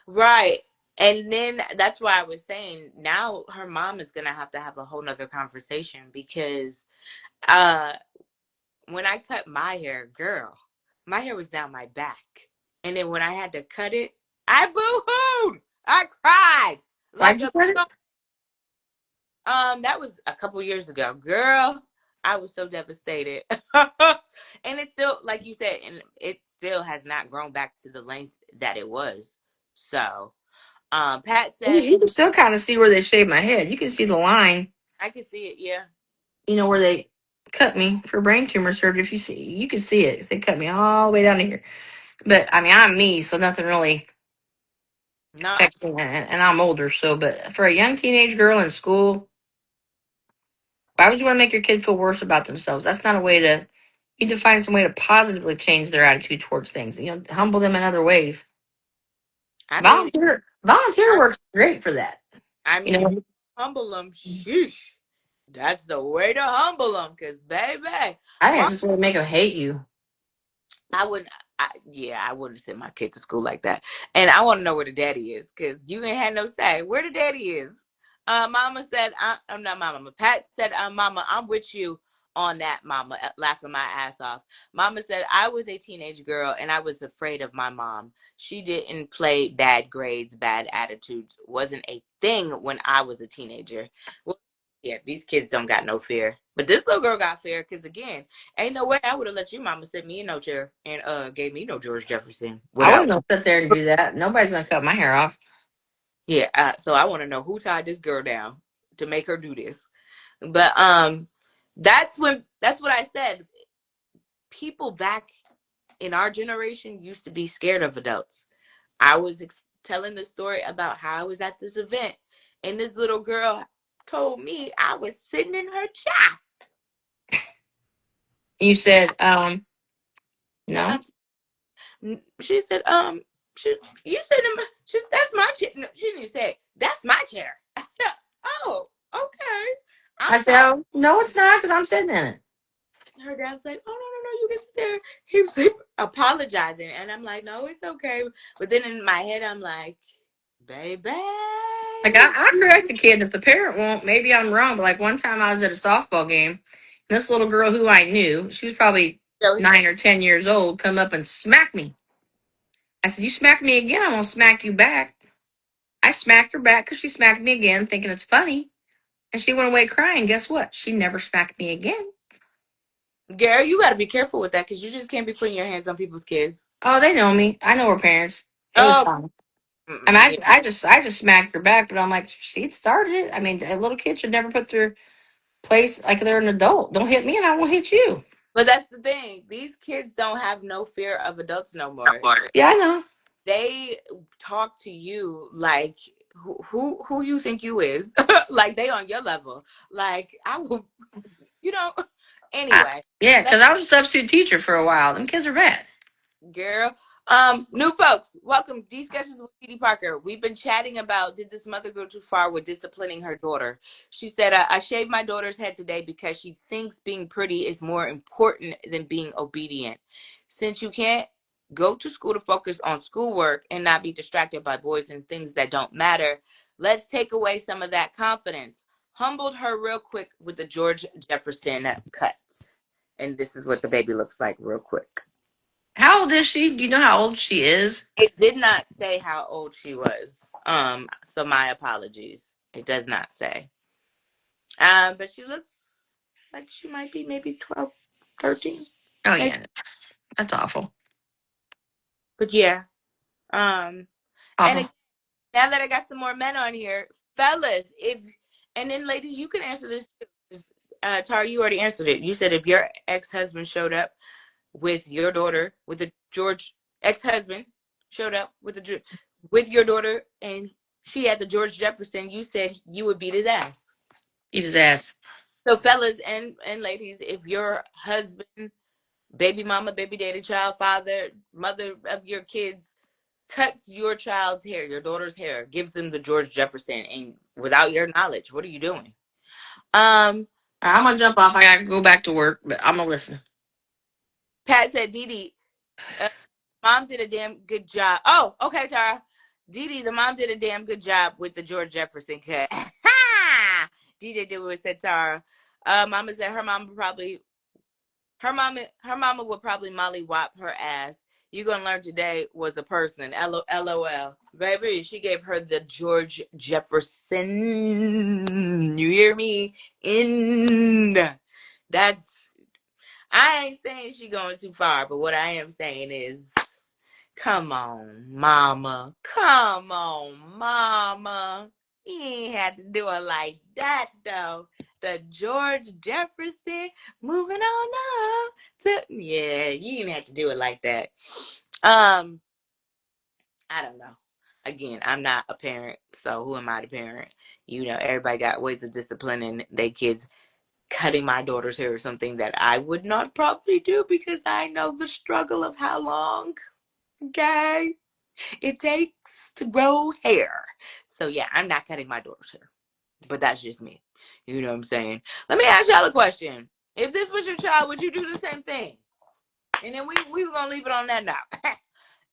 Right. And then that's why I was saying now her mom is gonna have to have a whole nother conversation because uh when I cut my hair, girl, my hair was down my back. And then when I had to cut it, I boo-hooed. I cried Why'd like you a put it? that was a couple years ago. Girl, I was so devastated. And it's still like you said, and it still has not grown back to the length that it was. So Pat You, said you can still kind of see where they shaved my head. You can see the line, I could see it, yeah. where they cut me for brain tumor surgery. If you see, you can see it. They cut me all the way down to here. But I mean, I'm me, so nothing really No, affects me. And I'm older, so. But for a young teenage girl in school, why would you want to make your kid feel worse about themselves? That's not a way to. You need to find some way to positively change their attitude towards things. Humble them in other ways. I mean, Volunteer I, works great for that. I You mean, if know, you humble them, sheesh, that's the way to humble them. Cause baby, I think one, it's just going to make them hate you. I wouldn't. Yeah, I wouldn't send my kid to school like that. And I want to know where the daddy is, cause you ain't had no say. Where the daddy is? Mama said, I'm not my mama. Pat said, Mama, I'm with you on that, Mama, laughing my ass off. Mama said, I was a teenage girl and I was afraid of my mom. She didn't play bad grades, bad attitudes. Wasn't a thing when I was a teenager. Well, yeah, these kids don't got no fear. But this little girl got fear because, again, ain't no way I would have let you, Mama, sit me in no chair and gave me no George Jefferson I without. wasn't going to sit there and do that. Nobody's going to cut my hair off. Yeah, so I want to know who tied this girl down to make her do this. But that's what I said. People back in our generation used to be scared of adults. I was telling the story about how I was at this event, and this little girl told me I was sitting in her chair. You said, Um, no. she said, she, you said, that's my chair. No, she didn't say that's my chair. I said, oh, okay. I'm I said, sorry. oh, no, it's not because I'm sitting in it. Her dad was like, "Oh no, you can sit there." He was like apologizing, and I'm like, "No, it's okay." But then in my head, I'm like, "Baby, Like, I correct the kid if the parent won't. Maybe I'm wrong, but like one time I was at a softball game, and this little girl who I knew, she was probably Joey, 9 or 10 years old, come up and smacked me. I said, "You smack me again, I'm gonna smack you back." I smacked her back because she smacked me again, thinking it's funny, and she went away crying. Guess what? She never smacked me again. Gary, you got to be careful with that because you just can't be putting your hands on people's kids." Oh, they know me. I know her parents. It was Oh, fine. I mean, yeah. I just smacked her back, but I'm like, she started it. I mean, a little kid should never put their place like they're an adult. Don't hit me, and I won't hit you. But that's the thing; these kids don't have no fear of adults no more. Yeah, I know. They talk to you like who you think you is, like they on your level. Like I will, you know. I, Anyway, yeah, let's because I was a substitute teacher for a while. Them kids are bad. girl. New folks, welcome. Discussions with Dee Parker. We've been chatting about did this mother go too far with disciplining her daughter. She said, I shaved my daughter's head today because she thinks being pretty is more important than being obedient. Since you can't go to school to focus on schoolwork and not be distracted by boys and things that don't matter, let's take away some of that confidence. Humbled her real quick with the George Jefferson cuts. And this is what the baby looks like real quick. How old is she? Do you know how old she is? It did not say how old she was. So my apologies. It does not say. But she looks like she might be maybe 12, 13, Oh maybe. yeah, that's awful. But yeah. Um, and Awful. again, now that I got some more men on here, fellas, if and then ladies, you can answer this too. Tara, you already answered it. You said if your ex-husband showed up with your daughter, with the George ex-husband showed up with the with your daughter and She had the George Jefferson. You said you would beat his ass. Eat his ass. So, fellas and ladies, if your husband, baby mama, baby daddy, child, father, mother of your kids cuts your child's hair, your daughter's hair, gives them the George Jefferson, and without your knowledge, what are you doing? I'm gonna jump off. I gotta go back to work, but I'm gonna listen. Pat said, Dee Dee, mom did a damn good job. Oh, okay, Tara. Dee Dee, the mom did a damn good job with the George Jefferson cut. DJ did what said Tara. Mama said her mama would probably molly wop her ass. You gonna learn today was a person. LOL. Baby, she gave her the George Jefferson. You hear me? That's I ain't saying she going too far, but what I am saying is come on, mama. Come on, mama. You ain't had to do it like that, though. The George Jefferson moving on up to yeah, you didn't have to do it like that. I don't know. Again, I'm not a parent, so who am I to parent? You know, everybody got ways of disciplining their kids. Cutting my daughter's hair is something that I would not probably do because I know the struggle of how long, okay, it takes to grow hair. So yeah, I'm not cutting my daughter's hair. But that's just me. You know what I'm saying? Let me ask y'all a question. If this was your child, would you do the same thing? And then we were gonna leave it on that now.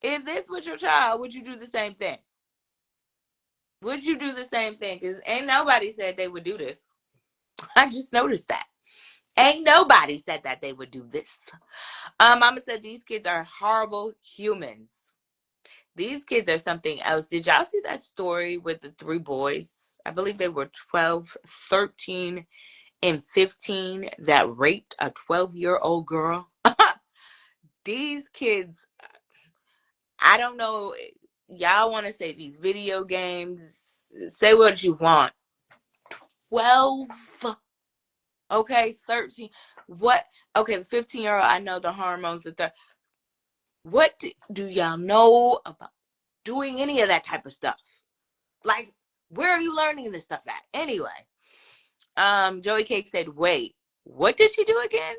If this was your child, would you do the same thing? Would you do the same thing? Because ain't nobody said they would do this. I just noticed that. Ain't nobody said that they would do this. Mama said these kids are horrible humans. These kids are something else. Did y'all see that story with the three boys? I believe they were 12, 13, and 15 that raped a 12-year-old girl. These kids, I don't know. Y'all want to say these video games, say what you want. 12, okay, 13. What? Okay, the 15-year-old, I know the hormones. What do y'all know about doing any of that type of stuff? Like, where are you learning this stuff at? Anyway, Joey Cake said, wait, what did she do again?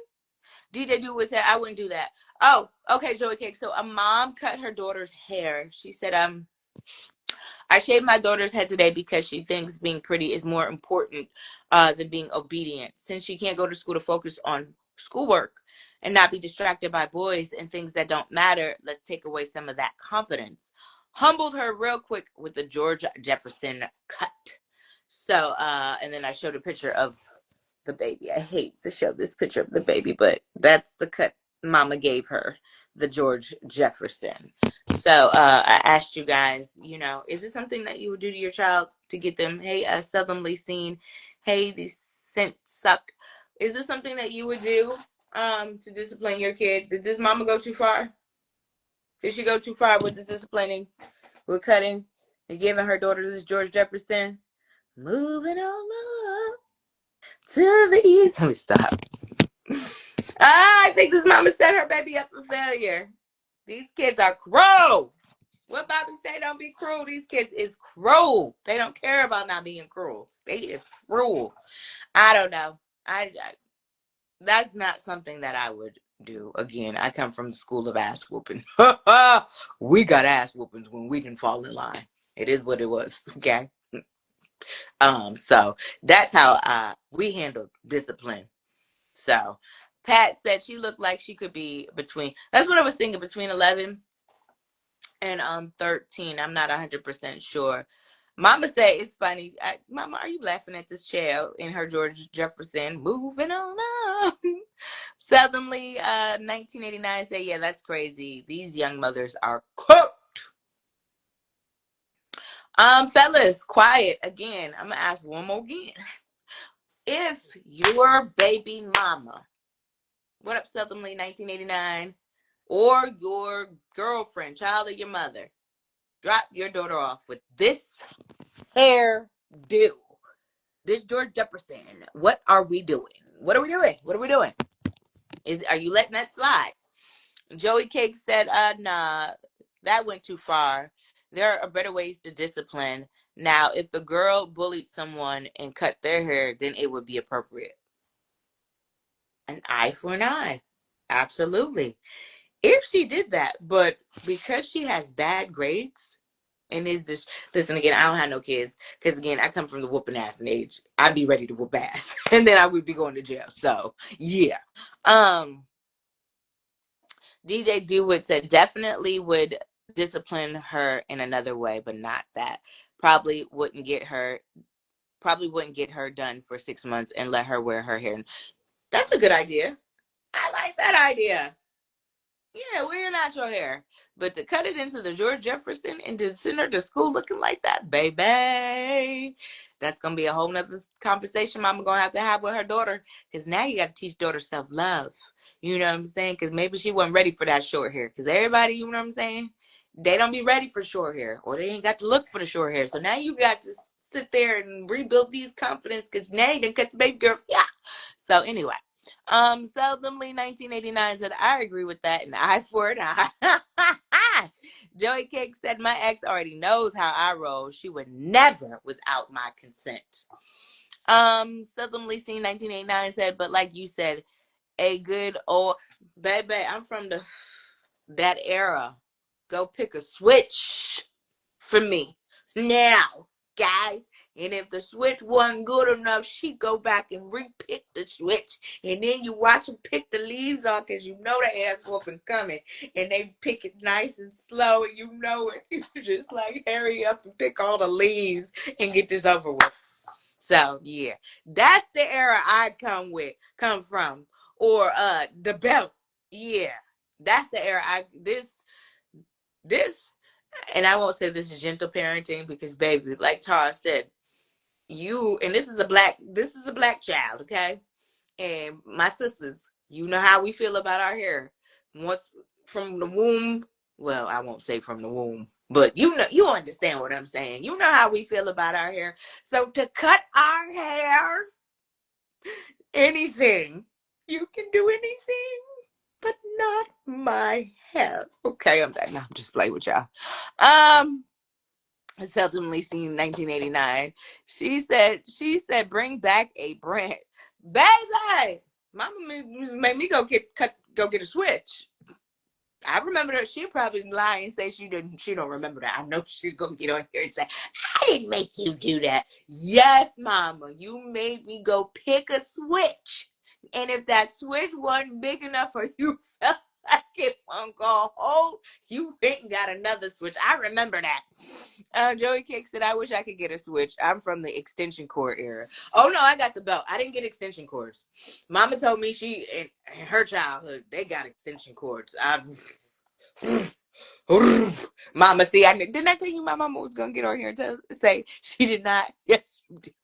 DJ Do said, I wouldn't do that. Oh, okay, Joey Cake. So a mom cut her daughter's hair. She said, I shaved my daughter's head today because she thinks being pretty is more important than being obedient. Since she can't go to school to focus on schoolwork and not be distracted by boys and things that don't matter, let's take away some of that confidence. Humbled her real quick with the George Jefferson cut. So, and then I showed a picture of the baby. I hate to show this picture of the baby, but that's the cut mama gave her, the George Jefferson. So I asked you guys, you know, is it something that you would do to your child to get them, hey, seldomly seen, hey, these scents suck? Is this something that you would do to discipline your kid? Did this mama go too far? Did she go too far with the disciplining, with cutting and giving her daughter this George Jefferson? Moving on up to the east. Let me stop. I think this mama set her baby up for failure. These kids are cruel. What Bobby say? Don't be cruel. These kids is cruel. They don't care about not being cruel. They is cruel. I don't know. I that's not something that I would do. Again, I come from the school of ass whooping. We got ass whoopings when we didn't fall in line. It is what it was. Okay. So that's how we handled discipline. So Pat said she looked like she could be between. That's what I was thinking, between 11 and 13. I'm not 100% sure. Mama said it's funny. Mama, are you laughing at this child in her George Jefferson? Moving on up. Southernly, 1989 say, yeah, that's crazy. These young mothers are cooked. Fellas, quiet again. I'm gonna ask one more again. If your baby mama, what up, Southernly, 1989, or your girlfriend, child of your mother, drop your daughter off with this hair do, this George Jefferson, what are we doing? What are we doing? What are we doing? Are you letting that slide? Joey Cake said, nah, that went too far. There are better ways to discipline. Now, if the girl bullied someone and cut their hair, then it would be appropriate. An eye for an eye. Absolutely. If she did that, but because she has bad grades and is this, listen again, I don't have no kids because again, I come from the whooping ass age. I'd be ready to whoop ass and then I would be going to jail. So yeah. Um, DJ Dewitt said definitely would discipline her in another way, but not that. Probably wouldn't get her done for 6 months and let her wear her hair. That's a good idea. I like that idea. Yeah, wear your natural hair. But to cut it into the George Jefferson and to send her to school looking like that, baby, that's gonna be a whole nother conversation mama gonna have to have with her daughter. Cause now you gotta teach daughter self-love. You know what I'm saying? Cause maybe she wasn't ready for that short hair. Cause everybody, you know what I'm saying? They don't be ready for short hair. Or they ain't got to look for the short hair. So now you got to sit there and rebuild these confidence because now you done cut the baby girl. Yeah. So anyway. Seldomly 1989 said, I agree with that. An eye for an eye. Joey Cake said, my ex already knows how I roll. She would never without my consent. Seldomly seen 1989 said, but like you said, a good old baby, I'm from that era. Go pick a switch for me now, guys. And if the switch wasn't good enough, she go back and repick the switch. And then you watch them pick the leaves off because you know the ass whooping coming. And they pick it nice and slow and you know it. You just like hurry up and pick all the leaves and get this over with. So yeah, that's the era I come from. Or the belt. Yeah. That's the era this and I won't say this is gentle parenting because baby, like Charles said, you and this is a black child, okay? And my sisters, you know how we feel about our hair. Once from the womb, well, I won't say from the womb, but you understand what I'm saying. You know how we feel about our hair. So to cut our hair, anything, you can do anything, but not my hair. Okay, I'm done. No, I'm just playing with y'all. Um, seldomly seen 1989. She said bring back a brand. Baby, mama made me go get a switch. I remember that she probably lie and say she don't remember that. I know she's gonna get on here and say, I didn't make you do that. Yes, mama, you made me go pick a switch. And if that switch wasn't big enough for you felt like it won't go hold, you ain't got another switch. I remember that. Joey Cake said, I wish I could get a switch. I'm from the extension cord era. Oh no, I got the belt. I didn't get extension cords. Mama told me she in her childhood they got extension cords. Mama, see, didn't I tell you my mama was gonna get on here and say she did not? Yes, you did.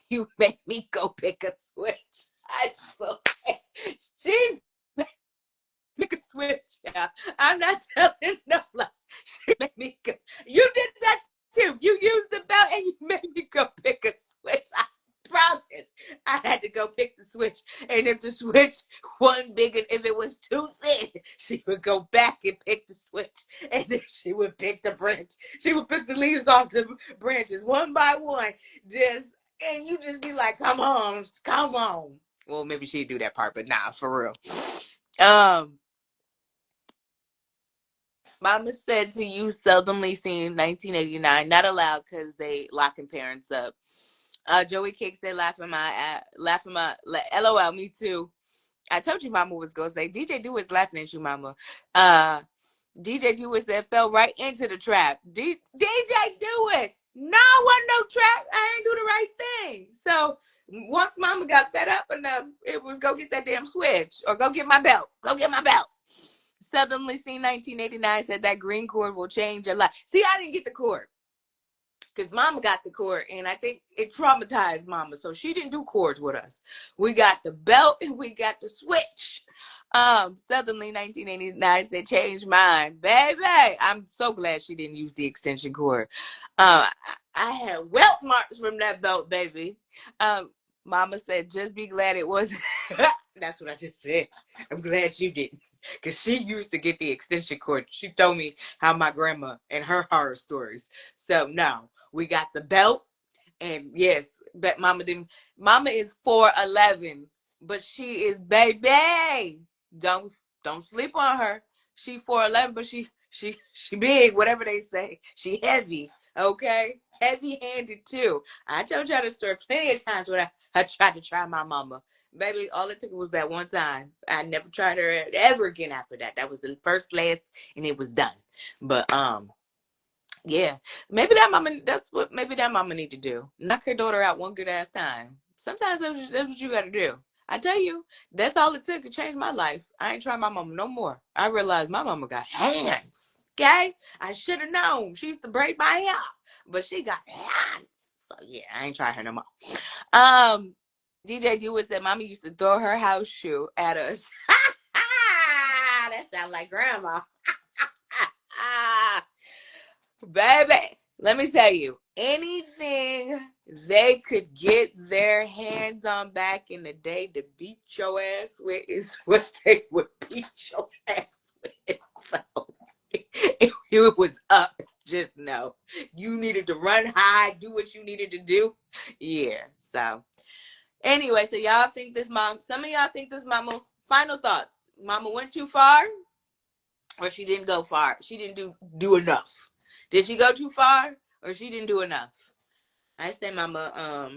You made me go pick a switch. I so she made me pick a switch. Yeah, I'm not telling no lie. She made me go. You did that too. You used the belt and you made me go pick a switch. I promise. I had to go pick the switch. And if the switch wasn't big and if it was too thin, she would go back and pick the switch. And then she would pick the branch. She would pick the leaves off the branches one by one. And you just be like, come on, come on. Well, maybe she'd do that part, but nah, for real. Mama said to you, seldomly seen 1989, not allowed because they locking parents up. Joey Cake said, LOL, me too. I told you Mama was going to say, DJ Do is laughing at you, Mama. DJ Do said, fell right into the trap. DJ Do it. No, wasn't no trap. I ain't do the right thing. So once Mama got fed up enough, it was go get that damn switch or go get my belt. Go get my belt. Suddenly seen 1989 said that green cord will change your life. See, I didn't get the cord because Mama got the cord, and I think it traumatized Mama, so she didn't do cords with us. We got the belt and we got the switch. Suddenly 1989 said change mine, baby. I'm so glad she didn't use the extension cord. I had welt marks from that belt, baby. Mama said just be glad it wasn't. That's what I just said. I'm glad you didn't. Because she used to get the extension cord. She told me how my grandma and her horror stories. So, no. We got the belt. And yes, bet Mama didn't. Mama is 4'11", but she is baby. Don't don't sleep on her. She 4'11", but she big. Whatever they say, she heavy. Okay, heavy handed too. I told y'all the story plenty of times when I tried to try my mama. Baby, all it took was that one time. I never tried her ever again after that. That was the first, last, and it was done. But yeah, maybe that mama. That's what maybe that mama need to do. Knock her daughter out one good ass time. Sometimes that's what you got to do. I tell you, that's all it took to change my life. I ain't trying my mama no more. I realized my mama got hands. Okay, I should have known. She used to braid my hair, but she got hands. So yeah, I ain't trying her no more. Um, DJ Dewitt said, "Mommy used to throw her house shoe at us." That sounds like grandma. Baby, let me tell you, anything they could get their hands on back in the day to beat your ass with is what they would beat your ass with. So if it was up, just know you needed to run high, do what you needed to do. Yeah. So anyway, so y'all think this mom, some of y'all think this mama, final thoughts. Mama went too far or she didn't go far. She didn't do enough. Did she go too far or she didn't do enough? I say mama,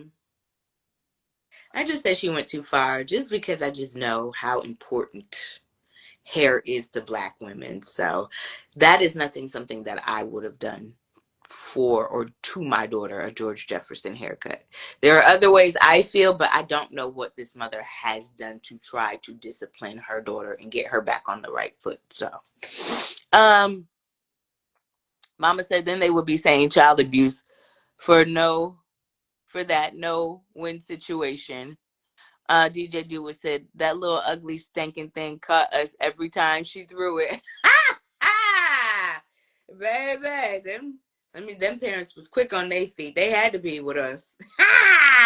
I just say she went too far just because I just know how important hair is to black women. So that is something that I would have done for or to my daughter, a George Jefferson haircut. There are other ways I feel, but I don't know what this mother has done to try to discipline her daughter and get her back on the right foot. So mama said then they would be saying child abuse for that no win situation. DJ Dewitt said that little ugly stinking thing caught us every time she threw it. Baby, them parents was quick on their feet. They had to be with us.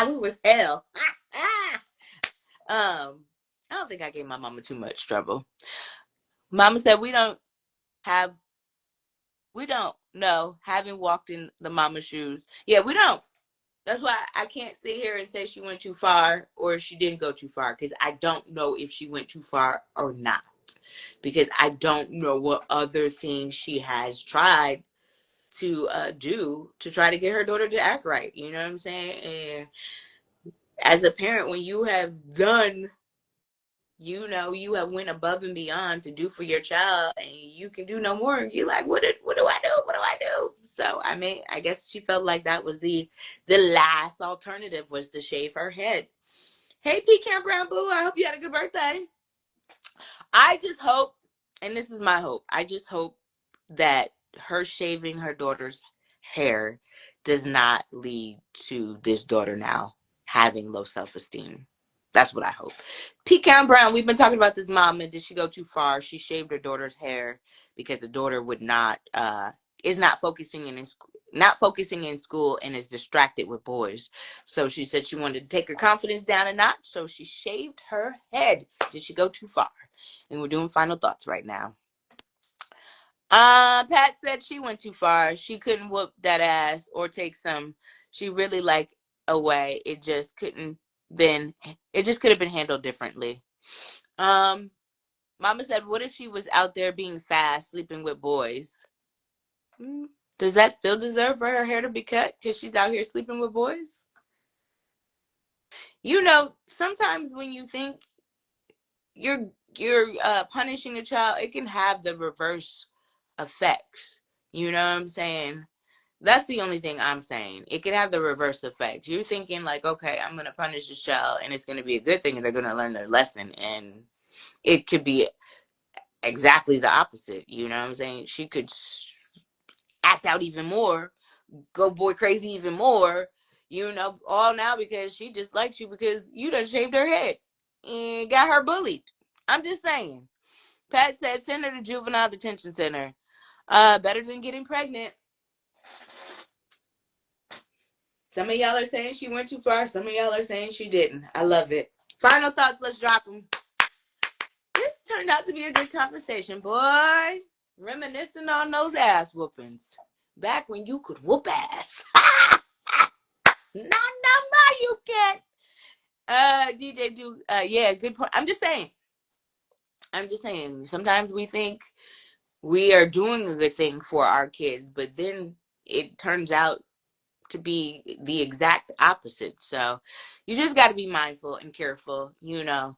We was hell. I don't think I gave my mama too much trouble. Mama said we don't know, having walked in the mama shoes. Yeah, we don't. That's why I can't sit here and say she went too far or she didn't go too far, because I don't know if she went too far or not. Because I don't know what other things she has tried to do to try to get her daughter to act right. You know what I'm saying? And as a parent, when you have done, you have went above and beyond to do for your child, and you can do no more. You're like, what do I do? What do I do? So I mean, I guess she felt like that was the last alternative, was to shave her head. Hey, Pecan Brown Boo, I hope you had a good birthday. I just hope, and this is my hope, I just hope that her shaving her daughter's hair does not lead to this daughter now having low self-esteem. That's what I hope. Pecan Brown, we've been talking about this mom, and did she go too far? She shaved her daughter's hair because the daughter is not focusing in school and is distracted with boys. So she said she wanted to take her confidence down a notch, so she shaved her head. Did she go too far? And we're doing final thoughts right now. Pat said she went too far. She couldn't whoop that ass or take some. She really away. It just could have been handled differently. Mama said, what if she was out there being fast, sleeping with boys? Does that still deserve for her hair to be cut because she's out here sleeping with boys? Sometimes when you think you're punishing a child, it can have the reverse effects. You know what I'm saying? That's the only thing I'm saying. It could have the reverse effect. You're thinking like, okay, I'm going to punish this child and it's going to be a good thing and they're going to learn their lesson. And it could be exactly the opposite. You know what I'm saying? She could act out even more, go boy crazy even more, all now because she just likes you because you done shaved her head and got her bullied. I'm just saying. Pat said, send her to juvenile detention center. Better than getting pregnant. Some of y'all are saying she went too far. Some of y'all are saying she didn't. I love it. Final thoughts. Let's drop them. This turned out to be a good conversation, boy. Reminiscing on those ass whoopings. Back when you could whoop ass. Not no more, you can't. DJ do yeah, good point. I'm just saying, sometimes we think we are doing a good thing for our kids, but then it turns out to be the exact opposite. So you just got to be mindful and careful. You don't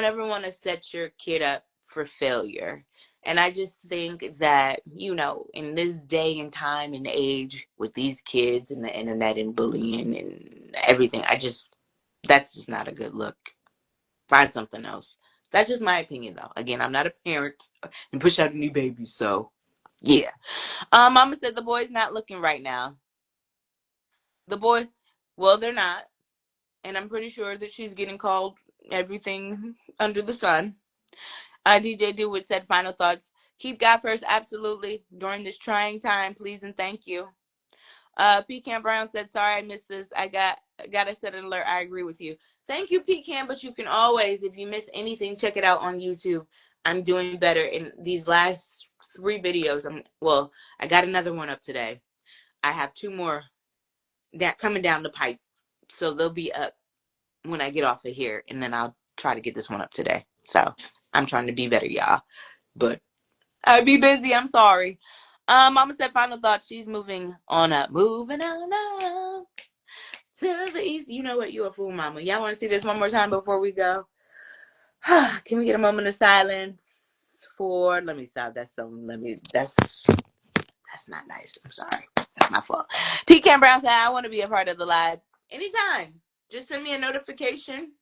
ever want to set your kid up for failure. And I just think that, in this day and time and age with these kids and the internet and bullying and everything, that's just not a good look. Find something else. That's just my opinion, though. Again, I'm not a parent and push out any babies, so yeah. Mama said the boy's not looking right now. The boy, well, they're not, and I'm pretty sure that she's getting called everything under the sun. DJ Dewitt said, final thoughts. Keep God first, absolutely, during this trying time, please and thank you. Pecan Brown said, sorry I missed this. I gotta set an alert. I agree with you. Thank you, Pecan, but you can always, if you miss anything, check it out on YouTube. I'm doing better in these last 3 videos. I got another one up today. I have 2 more that coming down the pipe. So they'll be up when I get off of here, and then I'll try to get this one up today. So I'm trying to be better, y'all. But I'd be busy. I'm sorry. Mama said final thoughts. She's moving on up. Moving on up to the east. You know what? You a fool, Mama. Y'all want to see this one more time before we go? Can we get a moment of silence for? Let me stop that song. That's not nice. I'm sorry. That's my fault. Pecan Brown said, I want to be a part of the live anytime. Just send me a notification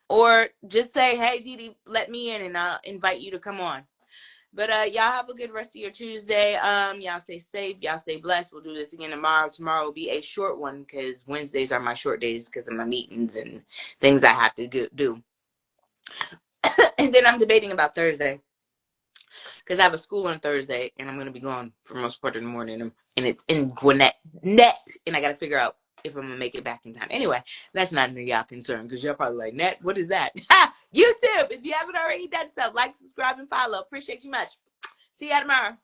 or just say, hey, Didi, let me in and I'll invite you to come on. But y'all have a good rest of your Tuesday. Y'all stay safe. Y'all stay blessed. We'll do this again tomorrow. Tomorrow will be a short one because Wednesdays are my short days because of my meetings and things I have to do. And then I'm debating about Thursday because I have a school on Thursday and I'm going to be gone for most part of the morning. And it's in Gwinnett, and I got to figure out if I'm going to make it back in time. Anyway, that's not any y'all concern because you're probably like, Net, what is that? YouTube, if you haven't already done so, like, subscribe, and follow. Appreciate you much. See y'all tomorrow.